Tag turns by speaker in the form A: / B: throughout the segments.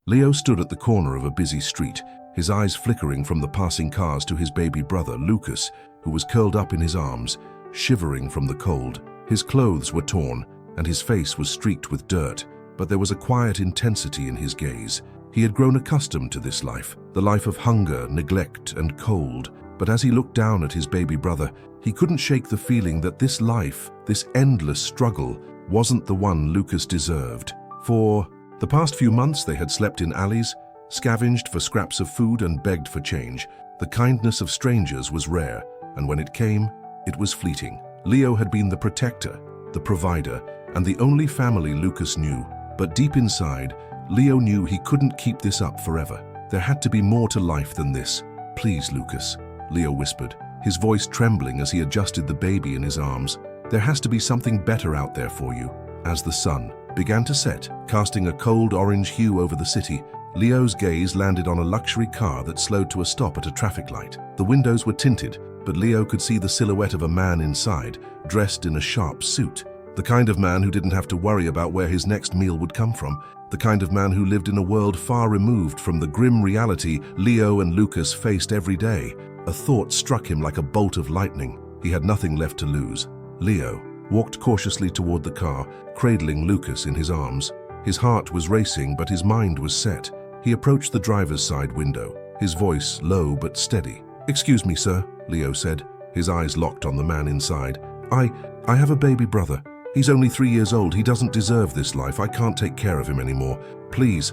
A: Leo stood at the corner of a busy street, his eyes flickering from the passing cars to his baby brother, Lucas, who was curled up in his arms, shivering from the cold. His clothes were torn, and his face was streaked with dirt, but there was a quiet intensity in his gaze. He had grown accustomed to this life, the life of hunger, neglect, and cold. But as he looked down at his baby brother, he couldn't shake the feeling that this life, this endless struggle, wasn't the one Lucas deserved. For the past few months they had slept in alleys, scavenged for scraps of food and begged for change. The kindness of strangers was rare, and when it came, it was fleeting. Leo had been the protector, the provider, and the only family Lucas knew. But deep inside, Leo knew he couldn't keep this up forever. There had to be more to life than this. "Please, Lucas," Leo whispered, his voice trembling as he adjusted the baby in his arms. "There has to be something better out there for you." As the sun began to set, casting a cold orange hue over the city, Leo's gaze landed on a luxury car that slowed to a stop at a traffic light. The windows were tinted, but Leo could see the silhouette of a man inside, dressed in a sharp suit. The kind of man who didn't have to worry about where his next meal would come from. The kind of man who lived in a world far removed from the grim reality Leo and Lucas faced every day. A thought struck him like a bolt of lightning. He had nothing left to lose. Leo walked cautiously toward the car, cradling Lucas in his arms. His heart was racing, but his mind was set. He approached the driver's side window, his voice low but steady. "Excuse me, sir," Leo said, his eyes locked on the man inside. I have a baby brother. He's only 3 years old. He doesn't deserve this life. I can't take care of him anymore. Please,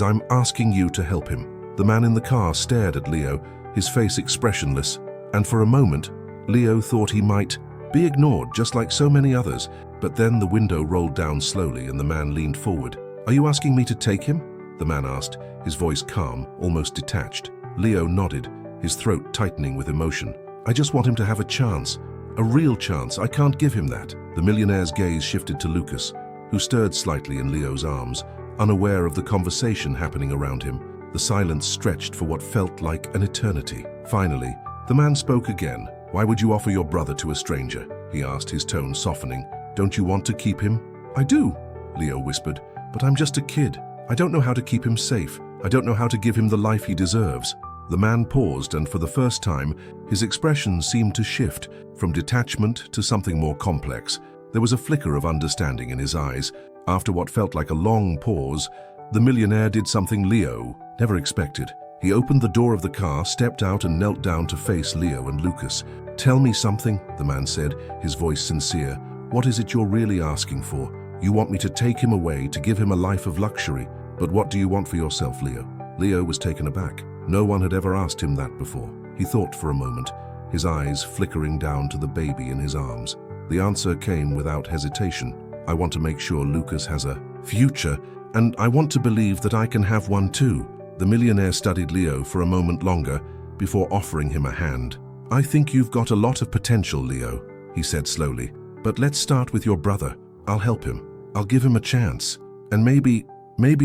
A: I'm asking you to help him." The man in the car stared at Leo, his face expressionless, and for a moment, Leo thought he might be ignored just like so many others. But then the window rolled down slowly and the man leaned forward. "Are you asking me to take him?" the man asked, his voice calm, almost detached. Leo nodded, his throat tightening with emotion. "I just want him to have a chance. A real chance. I can't give him that." The millionaire's gaze shifted to Lucas, who stirred slightly in Leo's arms, unaware of the conversation happening around him. The silence stretched for what felt like an eternity. Finally, the man spoke again. "Why would you offer your brother to a stranger?" he asked, his tone softening. "Don't you want to keep him?" "I do," Leo whispered, "but I'm just a kid. I don't know how to keep him safe. I don't know how to give him the life he deserves." The man paused, and for the first time, his expression seemed to shift from detachment to something more complex. There was a flicker of understanding in his eyes. After what felt like a long pause, the millionaire did something Leo never expected. He opened the door of the car, stepped out, and knelt down to face Leo and Lucas. "Tell me something," the man said, his voice sincere. "What is it you're really asking for? You want me to take him away, to give him a life of luxury. But what do you want for yourself, Leo?" Leo was taken aback. No one had ever asked him that before. He thought for a moment, his eyes flickering down to the baby in his arms. The answer came without hesitation. "I want to make sure Lucas has a future, and I want to believe that I can have one too." The millionaire studied Leo for a moment longer before offering him a hand. "I think you've got a lot of potential, Leo," he said slowly. "But let's start with your brother. I'll help him. I'll give him a chance. And maybe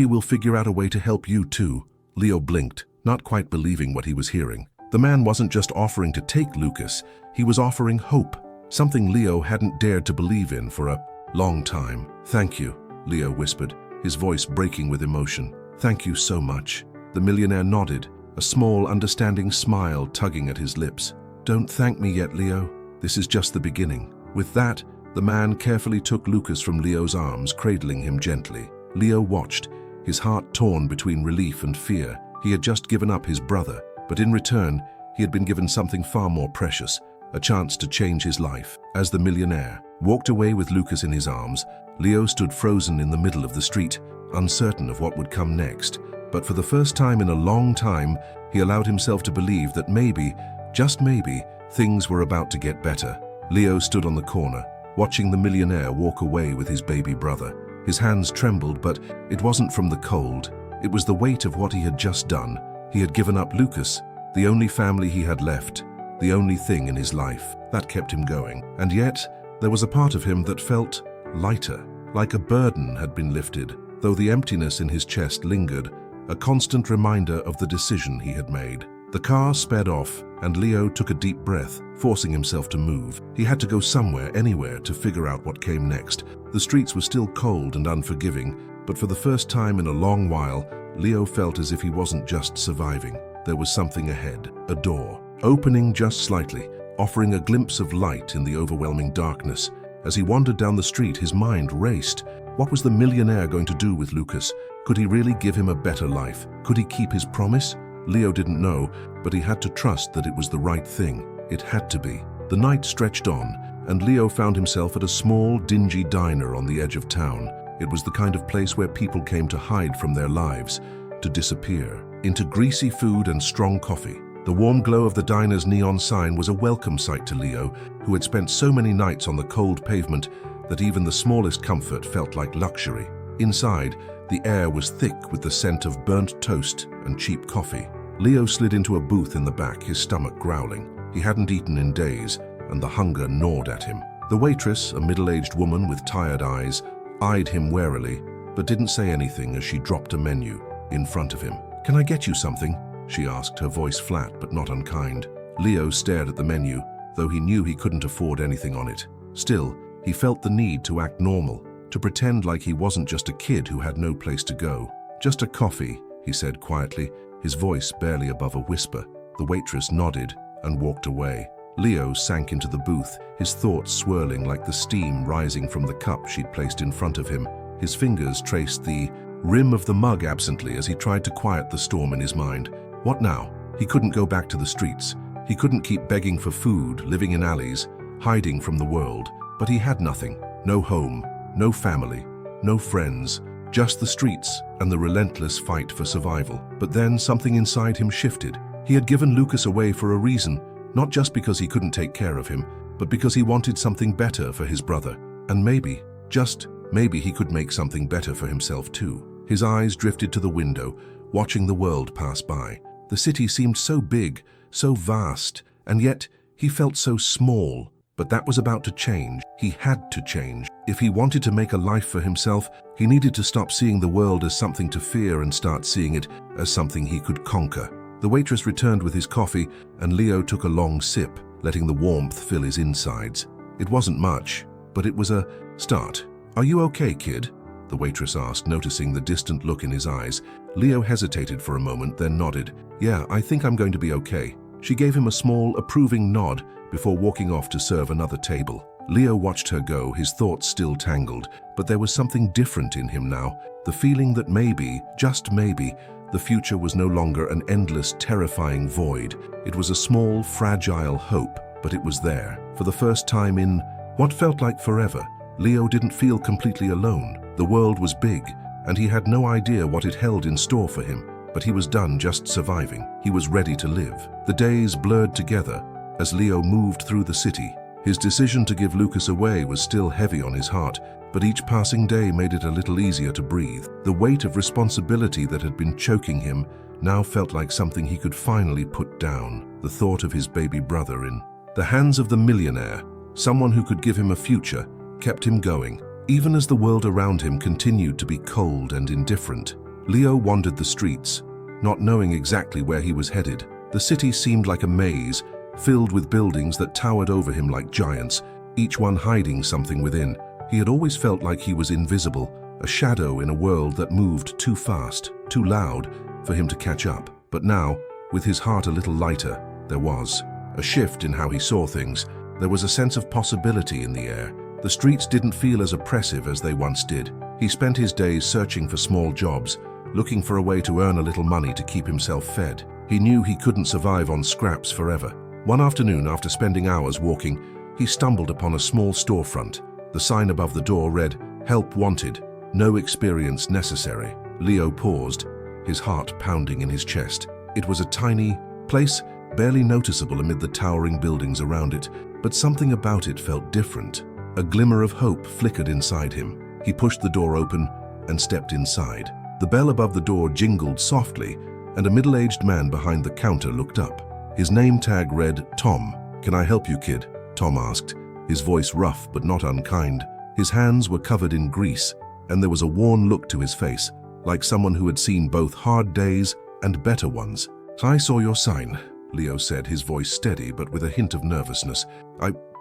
A: we'll figure out a way to help you too." Leo blinked, not quite believing what he was hearing. The man wasn't just offering to take Lucas, he was offering hope, something Leo hadn't dared to believe in for a long time. "Thank you," Leo whispered, his voice breaking with emotion. "Thank you so much." The millionaire nodded, a small, understanding smile tugging at his lips. "Don't thank me yet, Leo. This is just the beginning." With that, the man carefully took Lucas from Leo's arms, cradling him gently. Leo watched, his heart torn between relief and fear. He had just given up his brother, but in return, he had been given something far more precious, a chance to change his life. As the millionaire walked away with Lucas in his arms, Leo stood frozen in the middle of the street, uncertain of what would come next. But for the first time in a long time, he allowed himself to believe that maybe, just maybe, things were about to get better. Leo stood on the corner, watching the millionaire walk away with his baby brother. His hands trembled, but it wasn't from the cold. It was the weight of what he had just done. He had given up Lucas, the only family he had left, the only thing in his life. That kept him going. And yet, there was a part of him that felt lighter, like a burden had been lifted, though the emptiness in his chest lingered, a constant reminder of the decision he had made. The car sped off, and Leo took a deep breath, forcing himself to move. He had to go somewhere, anywhere, to figure out what came next. The streets were still cold and unforgiving, but for the first time in a long while, Leo felt as if he wasn't just surviving. There was something ahead, a door, opening just slightly, offering a glimpse of light in the overwhelming darkness. As he wandered down the street, his mind raced. What was the millionaire going to do with Lucas? Could he really give him a better life? Could he keep his promise? Leo didn't know, but he had to trust that it was the right thing. It had to be. The night stretched on, and Leo found himself at a small, dingy diner on the edge of town. It was the kind of place where people came to hide from their lives, to disappear, into greasy food and strong coffee. The warm glow of the diner's neon sign was a welcome sight to Leo, who had spent so many nights on the cold pavement that even the smallest comfort felt like luxury. Inside, the air was thick with the scent of burnt toast and cheap coffee. Leo slid into a booth in the back, his stomach growling. He hadn't eaten in days, and the hunger gnawed at him. The waitress, a middle-aged woman with tired eyes, eyed him warily, but didn't say anything as she dropped a menu in front of him. "Can I get you something?" she asked, her voice flat but not unkind. Leo stared at the menu, though he knew he couldn't afford anything on it. Still, he felt the need to act normal, to pretend like he wasn't just a kid who had no place to go. "Just a coffee," he said quietly, his voice barely above a whisper. The waitress nodded and walked away. Leo sank into the booth, his thoughts swirling like the steam rising from the cup she'd placed in front of him. His fingers traced the rim of the mug absently as he tried to quiet the storm in his mind. What now? He couldn't go back to the streets. He couldn't keep begging for food, living in alleys, hiding from the world. But he had nothing. No home, no family, no friends, just the streets and the relentless fight for survival. But then something inside him shifted. He had given Lucas away for a reason, not just because he couldn't take care of him, but because he wanted something better for his brother. And maybe, just maybe, he could make something better for himself too. His eyes drifted to the window, watching the world pass by. The city seemed so big, so vast, and yet he felt so small. But that was about to change. He had to change. If he wanted to make a life for himself, he needed to stop seeing the world as something to fear and start seeing it as something he could conquer. The waitress returned with his coffee, and Leo took a long sip, letting the warmth fill his insides. It wasn't much, but it was a start. "Are you okay, kid?" the waitress asked, noticing the distant look in his eyes. Leo hesitated for a moment, then nodded. "Yeah, I think I'm going to be okay." She gave him a small, approving nod before walking off to serve another table. Leo watched her go, his thoughts still tangled, but there was something different in him now, the feeling that maybe, just maybe, the future was no longer an endless, terrifying void. It was a small, fragile hope, but it was there. For the first time in what felt like forever, Leo didn't feel completely alone. The world was big, and he had no idea what it held in store for him, but he was done just surviving. He was ready to live. The days blurred together as Leo moved through the city. His decision to give Lucas away was still heavy on his heart, but each passing day made it a little easier to breathe. The weight of responsibility that had been choking him now felt like something he could finally put down. The thought of his baby brother in the hands of the millionaire, someone who could give him a future, kept him going, even as the world around him continued to be cold and indifferent. Leo wandered the streets, not knowing exactly where he was headed. The city seemed like a maze, filled with buildings that towered over him like giants, each one hiding something within. He had always felt like he was invisible, a shadow in a world that moved too fast, too loud for him to catch up. But now, with his heart a little lighter, there was a shift in how he saw things. There was a sense of possibility in the air. The streets didn't feel as oppressive as they once did. He spent his days searching for small jobs, looking for a way to earn a little money to keep himself fed. He knew he couldn't survive on scraps forever. One afternoon, after spending hours walking, he stumbled upon a small storefront. The sign above the door read, "Help wanted, no experience necessary." Leo paused, his heart pounding in his chest. It was a tiny place, barely noticeable amid the towering buildings around it, but something about it felt different. A glimmer of hope flickered inside him. He pushed the door open and stepped inside. The bell above the door jingled softly, and a middle-aged man behind the counter looked up. His name tag read, "Tom. Can I help you, kid?" Tom asked, his voice rough but not unkind. His hands were covered in grease, and there was a worn look to his face, like someone who had seen both hard days and better ones. "I saw your sign," Leo said, his voice steady but with a hint of nervousness.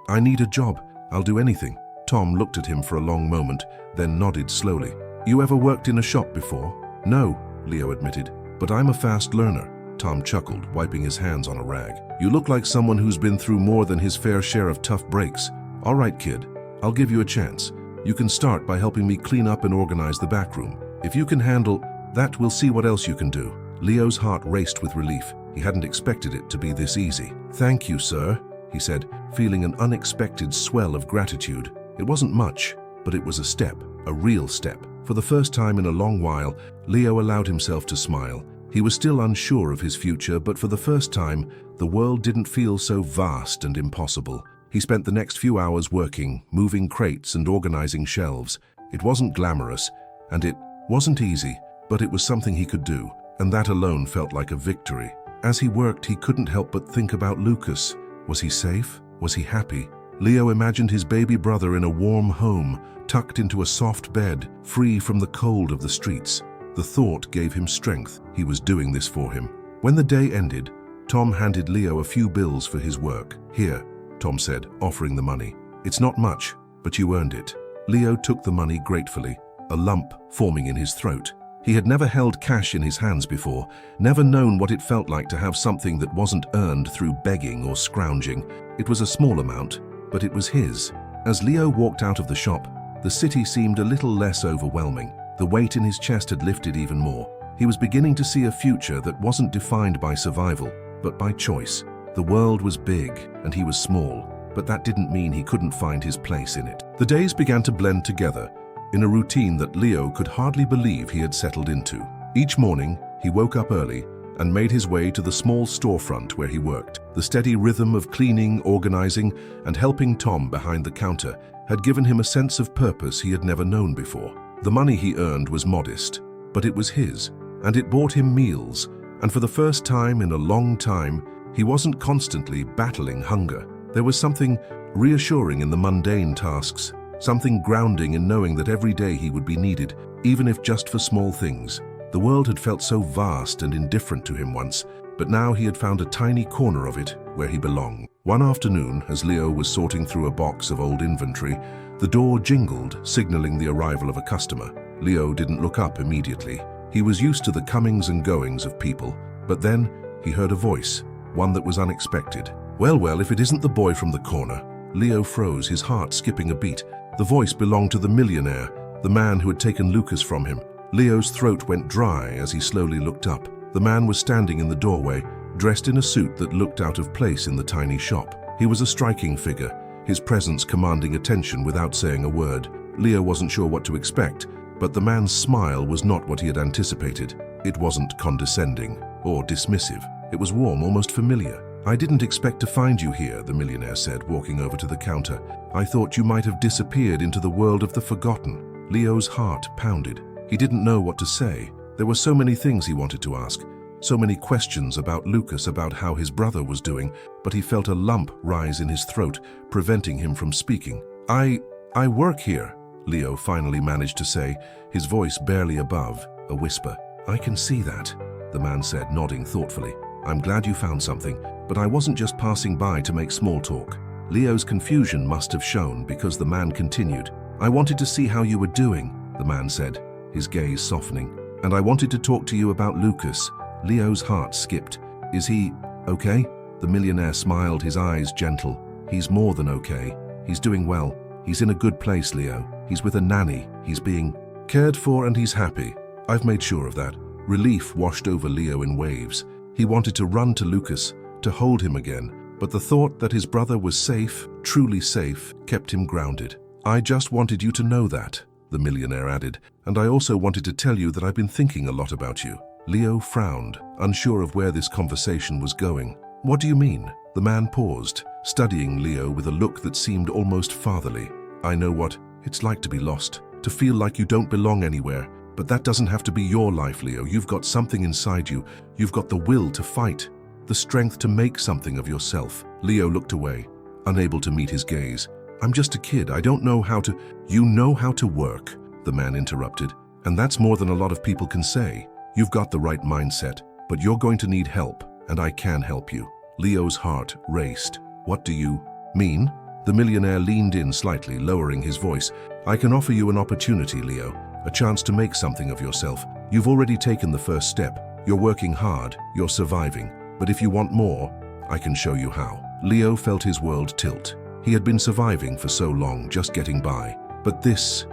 A: I need a job. I'll do anything." Tom looked at him for a long moment, then nodded slowly. "You ever worked in a shop before?" "No," Leo admitted. "But I'm a fast learner," Tom chuckled, wiping his hands on a rag. "You look like someone who's been through more than his fair share of tough breaks. All right, kid, I'll give you a chance. You can start by helping me clean up and organize the back room. If you can handle that, we'll see what else you can do." Leo's heart raced with relief. He hadn't expected it to be this easy. "Thank you, sir," he said, feeling an unexpected swell of gratitude. It wasn't much, but it was a step, a real step. For the first time in a long while, Leo allowed himself to smile. He was still unsure of his future, but for the first time, the world didn't feel so vast and impossible. He spent the next few hours working, moving crates and organizing shelves. It wasn't glamorous, and it wasn't easy, but it was something he could do, and that alone felt like a victory. As he worked, he couldn't help but think about Lucas. Was he safe? Was he happy? Leo imagined his baby brother in a warm home, tucked into a soft bed, free from the cold of the streets. The thought gave him strength. He was doing this for him. When the day ended, Tom handed Leo a few bills for his work. "Here," Tom said, offering the money. "It's not much, but you earned it." Leo took the money gratefully, a lump forming in his throat. He had never held cash in his hands before, never known what it felt like to have something that wasn't earned through begging or scrounging. It was a small amount, but it was his. As Leo walked out of the shop, the city seemed a little less overwhelming. The weight in his chest had lifted even more. He was beginning to see a future that wasn't defined by survival, but by choice. The world was big, and he was small, but that didn't mean he couldn't find his place in it. The days began to blend together, in a routine that Leo could hardly believe he had settled into. Each morning, he woke up early and made his way to the small storefront where he worked. The steady rhythm of cleaning, organizing, and helping Tom behind the counter had given him a sense of purpose he had never known before. The money he earned was modest, but it was his, and it bought him meals, and for the first time in a long time, he wasn't constantly battling hunger. There was something reassuring in the mundane tasks, something grounding in knowing that every day he would be needed, even if just for small things. The world had felt so vast and indifferent to him once, but now he had found a tiny corner of it where he belonged. One afternoon, as Leo was sorting through a box of old inventory, the door jingled, signaling the arrival of a customer. Leo didn't look up immediately. He was used to the comings and goings of people, but then he heard a voice, one that was unexpected. Well, if it isn't the boy from the corner." Leo froze, his heart skipping a beat. The voice belonged to the millionaire, the man who had taken Lucas from him. Leo's throat went dry as he slowly looked up. The man was standing in the doorway, dressed in a suit that looked out of place in the tiny shop. He was a striking figure, his presence commanding attention without saying a word. Leo wasn't sure what to expect, but the man's smile was not what he had anticipated. It wasn't condescending or dismissive. It was warm, almost familiar. "I didn't expect to find you here," the millionaire said, walking over to the counter. "I thought you might have disappeared into the world of the forgotten." Leo's heart pounded. He didn't know what to say. There were so many things he wanted to ask, so many questions about Lucas, about how his brother was doing, but he felt a lump rise in his throat, preventing him from speaking. I work here," Leo finally managed to say, his voice barely above a whisper. "I can see that," the man said, nodding thoughtfully. "I'm glad you found something, but I wasn't just passing by to make small talk." Leo's confusion must have shown because the man continued. "I wanted to see how you were doing," the man said, his gaze softening. "And I wanted to talk to you about Lucas." Leo's heart skipped. "Is he okay?" The millionaire smiled, his eyes gentle. "He's more than okay. He's doing well. He's in a good place, Leo. He's with a nanny. He's being cared for and he's happy. I've made sure of that." Relief washed over Leo in waves. He wanted to run to Lucas, to hold him again, but the thought that his brother was safe, truly safe, kept him grounded. "I just wanted you to know that," the millionaire added, "and I also wanted to tell you that I've been thinking a lot about you." Leo frowned, unsure of where this conversation was going. "What do you mean?" The man paused, studying Leo with a look that seemed almost fatherly. "I know what it's like to be lost, to feel like you don't belong anywhere. But that doesn't have to be your life, Leo. You've got something inside you. You've got the will to fight, the strength to make something of yourself." Leo looked away, unable to meet his gaze. "I'm just a kid. I don't know how to—" "You know how to work," the man interrupted. "And that's more than a lot of people can say. You've got the right mindset, but you're going to need help, and I can help you." Leo's heart raced. "What do you mean?" The millionaire leaned in slightly, lowering his voice. "I can offer you an opportunity, Leo. A chance to make something of yourself. You've already taken the first step. You're working hard, you're surviving. But if you want more, I can show you how. Leo felt his world tilt. He had been surviving for so long, just getting by. But this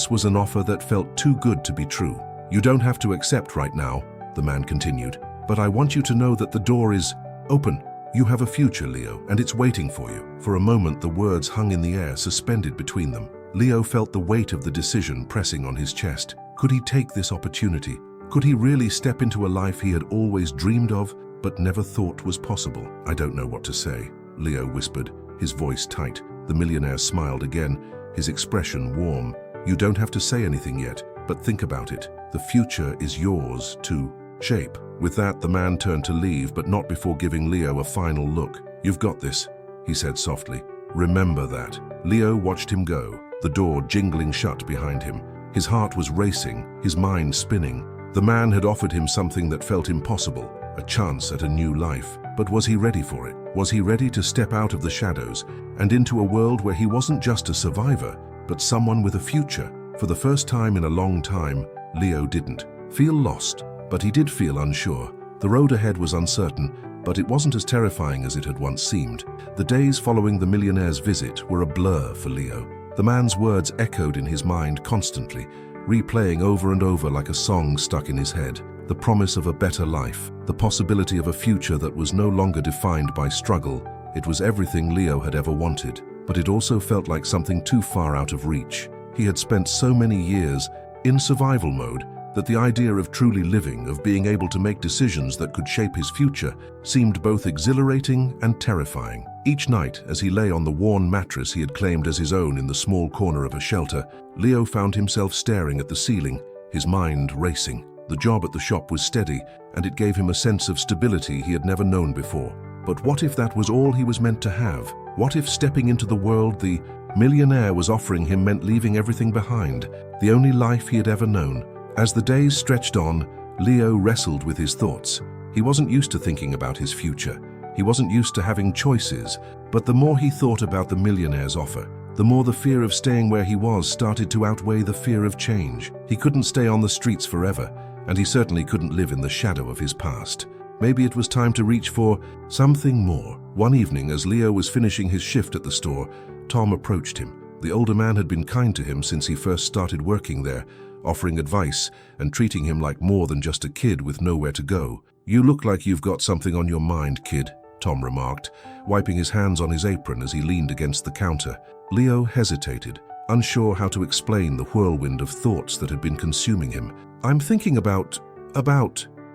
A: was an offer that felt too good to be true. You don't have to accept right now, the man continued. But I want you to know that the door is open. You have a future, Leo, and it's waiting for you. For a moment, the words hung in the air, suspended between them. Leo felt the weight of the decision pressing on his chest. Could he take this opportunity? Could he really step into a life he had always dreamed of, but never thought was possible? I don't know what to say, Leo whispered, his voice tight. The millionaire smiled again, his expression warm. You don't have to say anything yet, but think about it. The future is yours to shape. With that, the man turned to leave, but not before giving Leo a final look. You've got this, he said softly. Remember that. Leo watched him go, the door jingling shut behind him. His heart was racing, his mind spinning. The man had offered him something that felt impossible, a chance at a new life. But was he ready for it? Was he ready to step out of the shadows and into a world where he wasn't just a survivor, but someone with a future? For the first time in a long time, Leo didn't feel lost, but he did feel unsure. The road ahead was uncertain, but it wasn't as terrifying as it had once seemed. The days following the millionaire's visit were a blur for Leo. The man's words echoed in his mind constantly, replaying over and over like a song stuck in his head. The promise of a better life, the possibility of a future that was no longer defined by struggle. It was everything Leo had ever wanted, but it also felt like something too far out of reach. He had spent so many years in survival mode that the idea of truly living, of being able to make decisions that could shape his future, seemed both exhilarating and terrifying. Each night, as he lay on the worn mattress he had claimed as his own in the small corner of a shelter, Leo found himself staring at the ceiling, his mind racing. The job at the shop was steady, and it gave him a sense of stability he had never known before. But what if that was all he was meant to have? What if stepping into the world the millionaire was offering him meant leaving everything behind, the only life he had ever known? As the days stretched on, Leo wrestled with his thoughts. He wasn't used to thinking about his future. He wasn't used to having choices. But the more he thought about the millionaire's offer, the more the fear of staying where he was started to outweigh the fear of change. He couldn't stay on the streets forever, and he certainly couldn't live in the shadow of his past. Maybe it was time to reach for something more. One evening, as Leo was finishing his shift at the store, Tom approached him. The older man had been kind to him since he first started working there, offering advice and treating him like more than just a kid with nowhere to go. You look like you've got something on your mind, kid, Tom remarked, wiping his hands on his apron as he leaned against the counter. Leo hesitated, unsure how to explain the whirlwind of thoughts that had been consuming him. I'm thinking about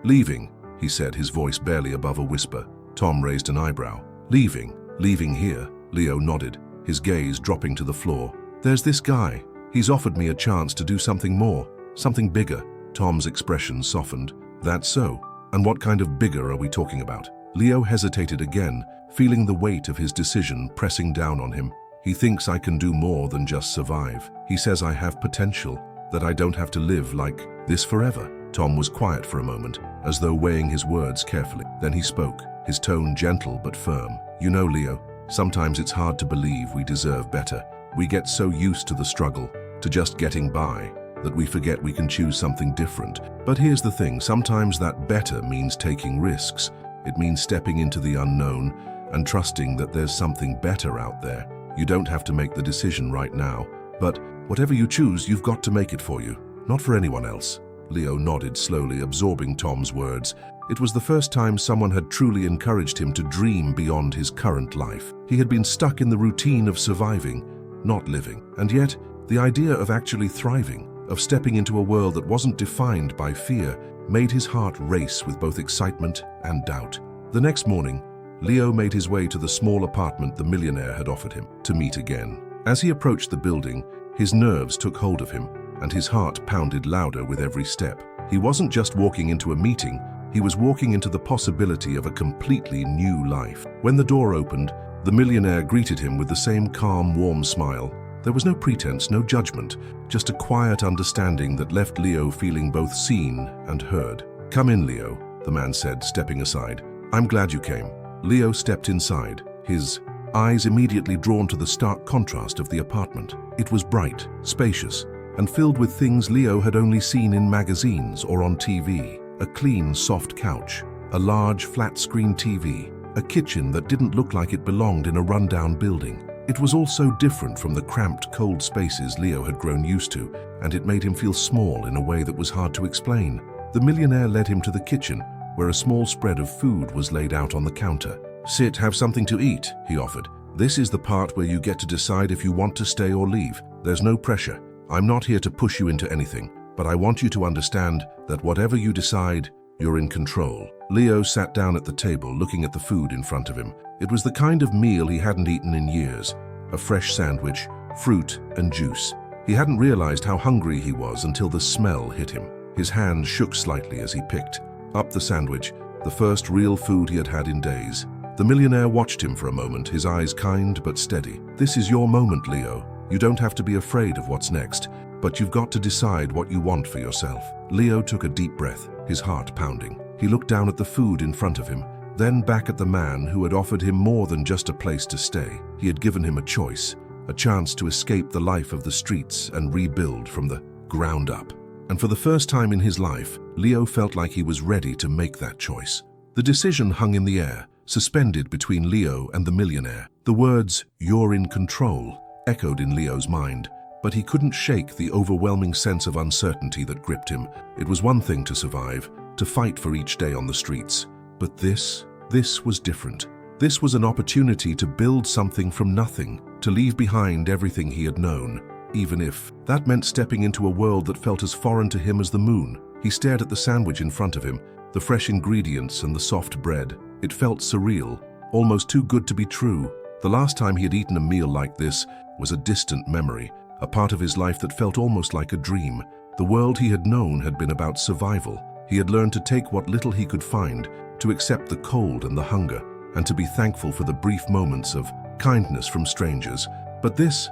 A: leaving, he said, his voice barely above a whisper. Tom raised an eyebrow. Leaving? Leaving here? Leo nodded, his gaze dropping to the floor. There's this guy. He's offered me a chance to do something more, something bigger. Tom's expression softened. That's so. And what kind of bigger are we talking about? Leo hesitated again, feeling the weight of his decision pressing down on him. He thinks I can do more than just survive. He says I have potential, that I don't have to live like this forever. Tom was quiet for a moment, as though weighing his words carefully. Then he spoke, his tone gentle but firm. You know, Leo, sometimes it's hard to believe we deserve better. We get so used to the struggle, to just getting by, that we forget we can choose something different. But here's the thing, sometimes that better means taking risks. It means stepping into the unknown and trusting that there's something better out there. You don't have to make the decision right now, but whatever you choose, you've got to make it for you, not for anyone else. Leo nodded slowly, absorbing Tom's words. It was the first time someone had truly encouraged him to dream beyond his current life. He had been stuck in the routine of surviving, not living. And yet, the idea of actually thriving, of stepping into a world that wasn't defined by fear, made his heart race with both excitement and doubt. The next morning, Leo made his way to the small apartment the millionaire had offered him to meet again. As he approached the building, his nerves took hold of him, and his heart pounded louder with every step. He wasn't just walking into a meeting, he was walking into the possibility of a completely new life. When the door opened, the millionaire greeted him with the same calm, warm smile. There was no pretense, no judgment, just a quiet understanding that left Leo feeling both seen and heard. Come in, Leo, the man said, stepping aside. I'm glad you came. Leo stepped inside, his eyes immediately drawn to the stark contrast of the apartment. It was bright, spacious, and filled with things Leo had only seen in magazines or on TV. A clean, soft couch, a large, flat-screen TV, a kitchen that didn't look like it belonged in a rundown building. It was all so different from the cramped, cold spaces Leo had grown used to, and it made him feel small in a way that was hard to explain. The millionaire led him to the kitchen, where a small spread of food was laid out on the counter. "Sit, have something to eat," he offered. "This is the part where you get to decide if you want to stay or leave. There's no pressure. I'm not here to push you into anything, but I want you to understand that whatever you decide, you're in control." Leo sat down at the table, looking at the food in front of him. It was the kind of meal he hadn't eaten in years. A fresh sandwich, fruit, and juice. He hadn't realized how hungry he was until the smell hit him. His hand shook slightly as he picked up the sandwich, the first real food he had had in days. The millionaire watched him for a moment, his eyes kind but steady. "This is your moment, Leo. You don't have to be afraid of what's next, but you've got to decide what you want for yourself." Leo took a deep breath, his heart pounding. He looked down at the food in front of him, then back at the man who had offered him more than just a place to stay. He had given him a choice, a chance to escape the life of the streets and rebuild from the ground up. And for the first time in his life, Leo felt like he was ready to make that choice. The decision hung in the air, suspended between Leo and the millionaire. The words, "You're in control," echoed in Leo's mind, but he couldn't shake the overwhelming sense of uncertainty that gripped him. It was one thing to survive, to fight for each day on the streets. But this was different. This was an opportunity to build something from nothing, to leave behind everything he had known, even if that meant stepping into a world that felt as foreign to him as the moon. He stared at the sandwich in front of him, the fresh ingredients and the soft bread. It felt surreal, almost too good to be true. The last time he had eaten a meal like this was a distant memory, a part of his life that felt almost like a dream. The world he had known had been about survival. He had learned to take what little he could find, to accept the cold and the hunger, and to be thankful for the brief moments of kindness from strangers. But this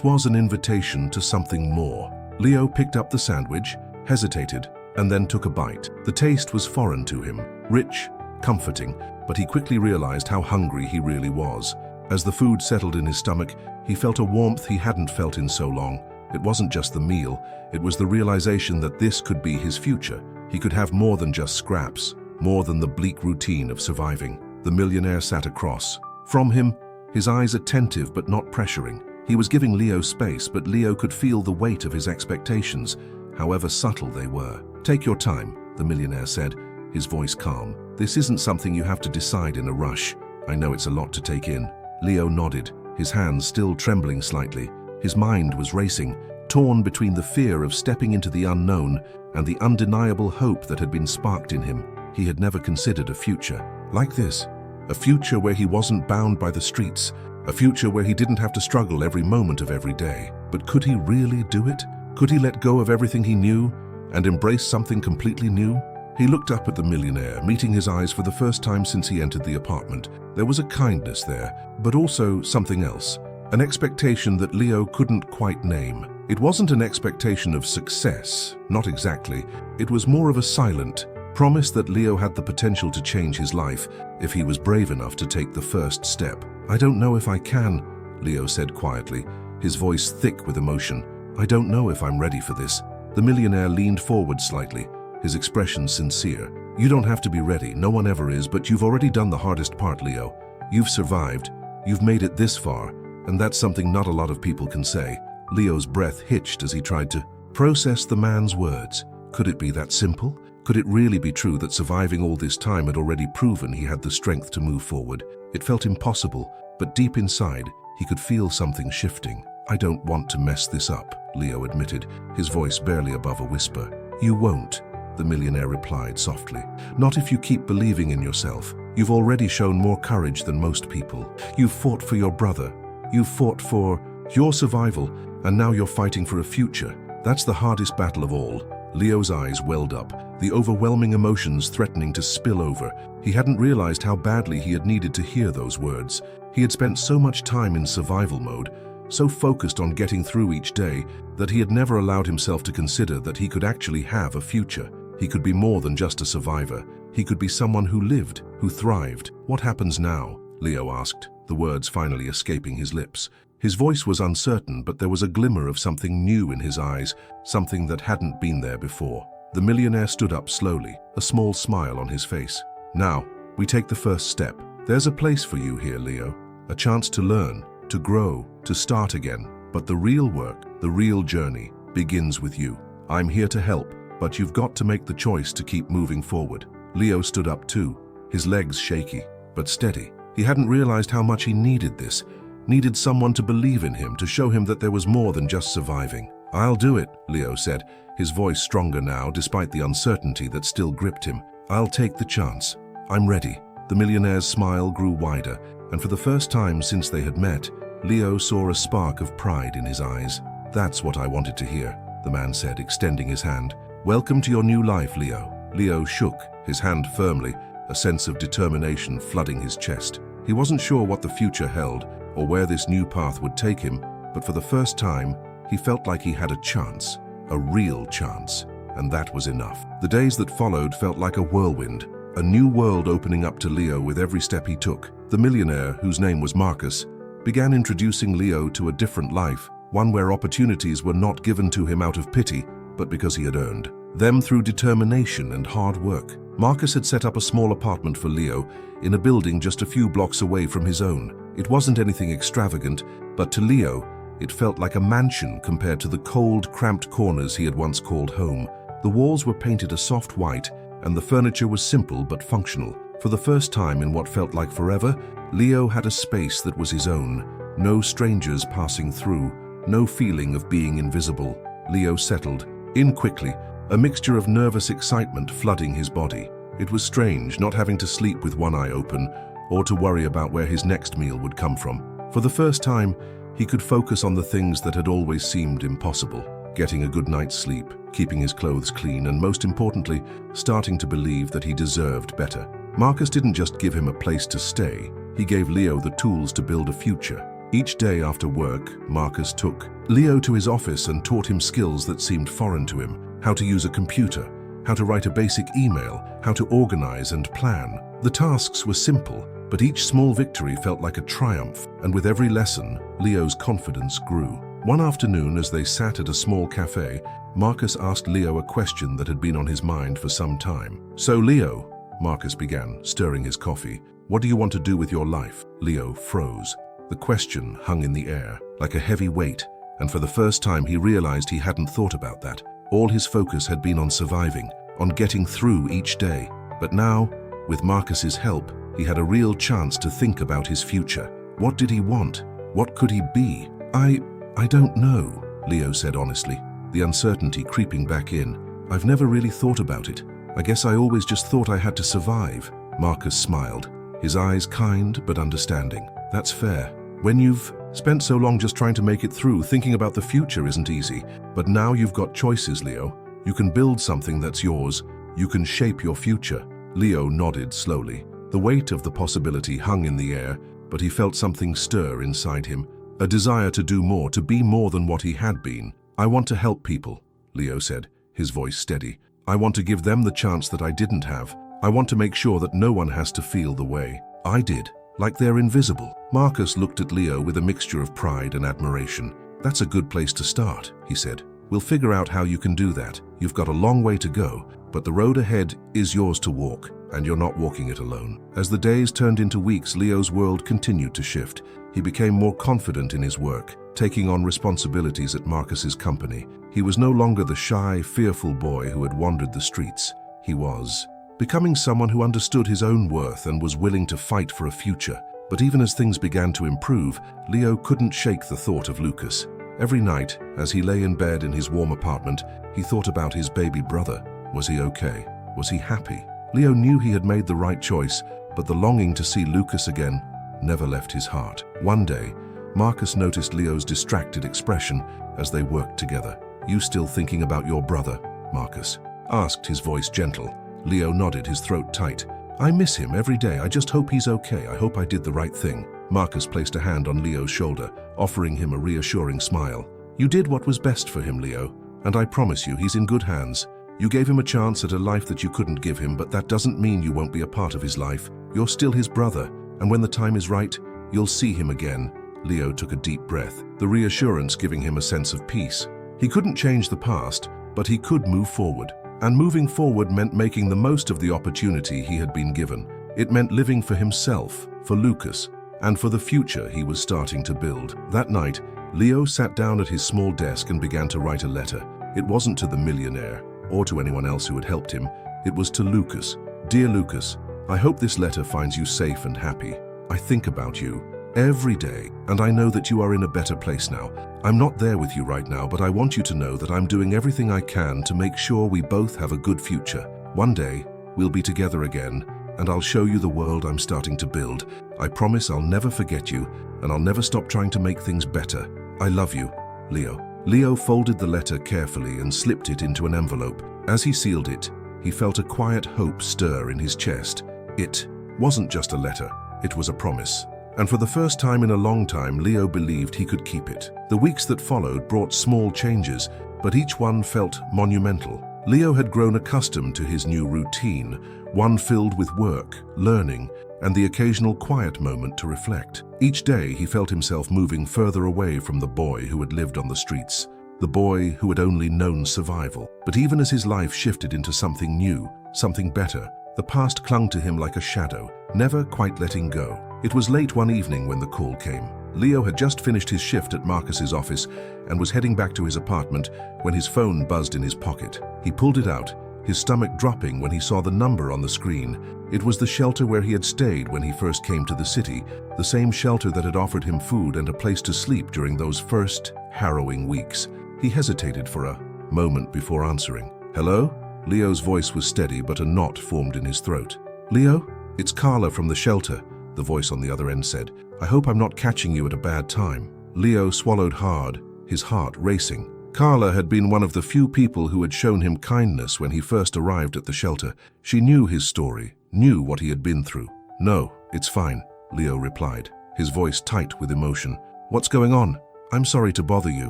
A: was an invitation to something more. Leo picked up the sandwich, hesitated, and then took a bite. The taste was foreign to him, rich, comforting, but he quickly realized how hungry he really was. As the food settled in his stomach, he felt a warmth he hadn't felt in so long. It wasn't just the meal, it was the realization that this could be his future. He could have more than just scraps, more than the bleak routine of surviving. The millionaire sat across from him, his eyes attentive but not pressuring. He was giving Leo space, but Leo could feel the weight of his expectations, however subtle they were. "Take your time," the millionaire said, his voice calm. "This isn't something you have to decide in a rush. I know it's a lot to take in." Leo nodded, his hands still trembling slightly. His mind was racing, torn between the fear of stepping into the unknown and the undeniable hope that had been sparked in him. He had never considered a future like this, a future where he wasn't bound by the streets, a future where he didn't have to struggle every moment of every day. But could he really do it? Could he let go of everything he knew and embrace something completely new? He looked up at the millionaire, meeting his eyes for the first time since he entered the apartment. There was a kindness there, but also something else, an expectation that Leo couldn't quite name. It wasn't an expectation of success, not exactly. It was more of a silent promise that Leo had the potential to change his life if he was brave enough to take the first step. "I don't know if I can," Leo said quietly, his voice thick with emotion. "I don't know if I'm ready for this." The millionaire leaned forward slightly, his expression sincere. "You don't have to be ready, no one ever is, but you've already done the hardest part, Leo. You've survived, you've made it this far, and that's something not a lot of people can say." Leo's breath hitched as he tried to process the man's words. Could it be that simple? Could it really be true that surviving all this time had already proven he had the strength to move forward? It felt impossible, but deep inside, he could feel something shifting. "I don't want to mess this up," Leo admitted, his voice barely above a whisper. "You won't," the millionaire replied softly. "Not if you keep believing in yourself. You've already shown more courage than most people. You've fought for your brother. You've fought for your survival, and now you're fighting for a future. That's the hardest battle of all." Leo's eyes welled up, the overwhelming emotions threatening to spill over. He hadn't realized how badly he had needed to hear those words. He had spent so much time in survival mode, so focused on getting through each day, that he had never allowed himself to consider that he could actually have a future. He could be more than just a survivor. He could be someone who lived, who thrived. "What happens now?" Leo asked, the words finally escaping his lips. His voice was uncertain, but there was a glimmer of something new in his eyes, something that hadn't been there before. The millionaire stood up slowly, a small smile on his face. "Now, we take the first step. There's a place for you here, Leo. A chance to learn, to grow, to start again. But the real work, the real journey, begins with you. I'm here to help, but you've got to make the choice to keep moving forward." Leo stood up too, his legs shaky, but steady. He hadn't realized how much he needed this, needed someone to believe in him, to show him that there was more than just surviving. "I'll do it," Leo said, his voice stronger now despite the uncertainty that still gripped him. "I'll take the chance. I'm ready." The millionaire's smile grew wider, and for the first time since they had met, Leo saw a spark of pride in his eyes. "That's what I wanted to hear," the man said, extending his hand. "Welcome to your new life, Leo." Leo shook, his hand firmly, a sense of determination flooding his chest. He wasn't sure what the future held or where this new path would take him, but for the first time, he felt like he had a chance, a real chance, and that was enough. The days that followed felt like a whirlwind, a new world opening up to Leo with every step he took. The millionaire, whose name was Marcus, began introducing Leo to a different life, one where opportunities were not given to him out of pity, but because he had earned them through determination and hard work. Marcus had set up a small apartment for Leo in a building just a few blocks away from his own. It wasn't anything extravagant, but to Leo, it felt like a mansion compared to the cold, cramped corners he had once called home. The walls were painted a soft white, and the furniture was simple but functional. For the first time in what felt like forever, Leo had a space that was his own. No strangers passing through, no feeling of being invisible. Leo settled in quickly, a mixture of nervous excitement flooding his body. It was strange not having to sleep with one eye open or to worry about where his next meal would come from. For the first time, he could focus on the things that had always seemed impossible. Getting a good night's sleep, keeping his clothes clean, and most importantly, starting to believe that he deserved better. Marcus didn't just give him a place to stay, he gave Leo the tools to build a future. Each day after work, Marcus took Leo to his office and taught him skills that seemed foreign to him. How to use a computer, how to write a basic email, how to organize and plan. The tasks were simple, but each small victory felt like a triumph, and with every lesson, Leo's confidence grew. One afternoon, as they sat at a small cafe, Marcus asked Leo a question that had been on his mind for some time. "So Leo," Marcus began, stirring his coffee, "what do you want to do with your life?" Leo froze. The question hung in the air, like a heavy weight, and for the first time he realized he hadn't thought about that. All his focus had been on surviving, on getting through each day. But now, with Marcus's help, he had a real chance to think about his future. What did he want? What could he be? I don't know, Leo said honestly, the uncertainty creeping back in. "I've never really thought about it. I guess I always just thought I had to survive." Marcus smiled, his eyes kind but understanding. "That's fair. When you've spent so long just trying to make it through, thinking about the future isn't easy. But now you've got choices, Leo. You can build something that's yours. You can shape your future." Leo nodded slowly. The weight of the possibility hung in the air, but he felt something stir inside him, a desire to do more, to be more than what he had been. "I want to help people," Leo said, his voice steady. "I want to give them the chance that I didn't have. I want to make sure that no one has to feel the way I did, like they're invisible." Marcus looked at Leo with a mixture of pride and admiration. "That's a good place to start," he said. "We'll figure out how you can do that. You've got a long way to go, but the road ahead is yours to walk, and you're not walking it alone." As the days turned into weeks, Leo's world continued to shift. He became more confident in his work, taking on responsibilities at Marcus's company. He was no longer the shy, fearful boy who had wandered the streets. He was becoming someone who understood his own worth and was willing to fight for a future. But even as things began to improve, Leo couldn't shake the thought of Lucas. Every night, as he lay in bed in his warm apartment, he thought about his baby brother. Was he okay? Was he happy? Leo knew he had made the right choice, but the longing to see Lucas again never left his heart. One day, Marcus noticed Leo's distracted expression as they worked together. "You still thinking about your brother?" Marcus asked, his voice gentle. Leo nodded, his throat tight. "I miss him every day. I just hope he's okay. I hope I did the right thing." Marcus placed a hand on Leo's shoulder, offering him a reassuring smile. "You did what was best for him, Leo, and I promise you he's in good hands. You gave him a chance at a life that you couldn't give him, but that doesn't mean you won't be a part of his life. You're still his brother, and when the time is right, you'll see him again. Leo took a deep breath, the reassurance giving him a sense of peace. He couldn't change the past, but he could move forward. And moving forward meant making the most of the opportunity he had been given. It meant living for himself, for Lucas, and for the future he was starting to build. That night, Leo sat down at his small desk and began to write a letter. It wasn't to the millionaire, or to anyone else who had helped him. It was to Lucas. Dear Lucas, I hope this letter finds you safe and happy. I think about you every day, and I know that you are in a better place now. I'm not there with you right now, but I want you to know that I'm doing everything I can to make sure we both have a good future. One day, we'll be together again, and I'll show you the world I'm starting to build. I promise I'll never forget you, and I'll never stop trying to make things better. I love you, Leo. Leo folded the letter carefully and slipped it into an envelope. As he sealed it, he felt a quiet hope stir in his chest. It wasn't just a letter, it was a promise. And for the first time in a long time, Leo believed he could keep it. The weeks that followed brought small changes, but each one felt monumental. Leo had grown accustomed to his new routine, one filled with work, learning, and the occasional quiet moment to reflect. Each day he felt himself moving further away from the boy who had lived on the streets, the boy who had only known survival. But even as his life shifted into something new, something better, the past clung to him like a shadow, never quite letting go. It was late one evening when the call came. Leo had just finished his shift at Marcus's office and was heading back to his apartment when his phone buzzed in his pocket. He pulled it out, his stomach dropping when he saw the number on the screen. It was the shelter where he had stayed when he first came to the city, the same shelter that had offered him food and a place to sleep during those first harrowing weeks. He hesitated for a moment before answering. Hello? Leo's voice was steady, but a knot formed in his throat. Leo? It's Carla from the shelter, the voice on the other end said. I hope I'm not catching you at a bad time. Leo swallowed hard, his heart racing. Carla had been one of the few people who had shown him kindness when he first arrived at the shelter. She knew his story, knew what he had been through. No, it's fine, Leo replied, his voice tight with emotion. What's going on? I'm sorry to bother you,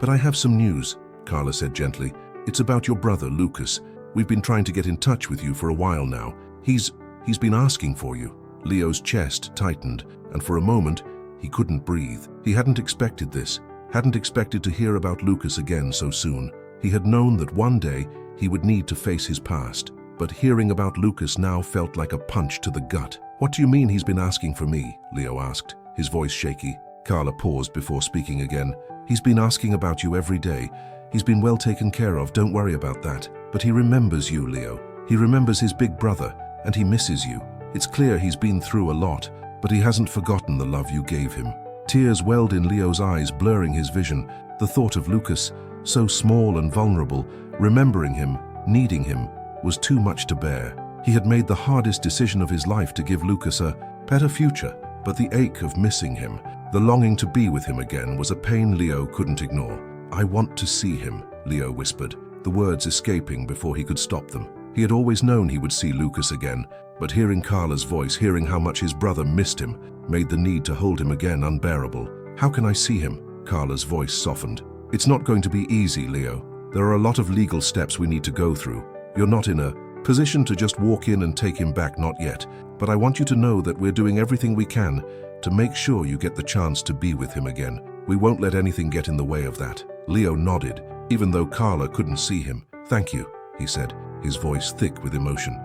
A: but I have some news, Carla said gently. It's about your brother, Lucas. We've been trying to get in touch with you for a while now. He's been asking for you. Leo's chest tightened, and for a moment, he couldn't breathe. He hadn't expected this, hadn't expected to hear about Lucas again so soon. He had known that one day he would need to face his past, but hearing about Lucas now felt like a punch to the gut. What do you mean he's been asking for me? Leo asked, his voice shaky. Carla paused before speaking again. He's been asking about you every day. He's been well taken care of, don't worry about that. But he remembers you, Leo. He remembers his big brother, and he misses you. It's clear he's been through a lot, but he hasn't forgotten the love you gave him. Tears welled in Leo's eyes, blurring his vision. The thought of Lucas, so small and vulnerable, remembering him, needing him, was too much to bear. He had made the hardest decision of his life to give Lucas a better future, but the ache of missing him, the longing to be with him again, was a pain Leo couldn't ignore. I want to see him, Leo whispered, the words escaping before he could stop them. He had always known he would see Lucas again, but hearing Carla's voice, hearing how much his brother missed him, made the need to hold him again unbearable. How can I see him? Carla's voice softened. It's not going to be easy, Leo. There are a lot of legal steps we need to go through. You're not in a position to just walk in and take him back, not yet. But I want you to know that we're doing everything we can to make sure you get the chance to be with him again. We won't let anything get in the way of that. Leo nodded, even though Carla couldn't see him. Thank you, he said, his voice thick with emotion.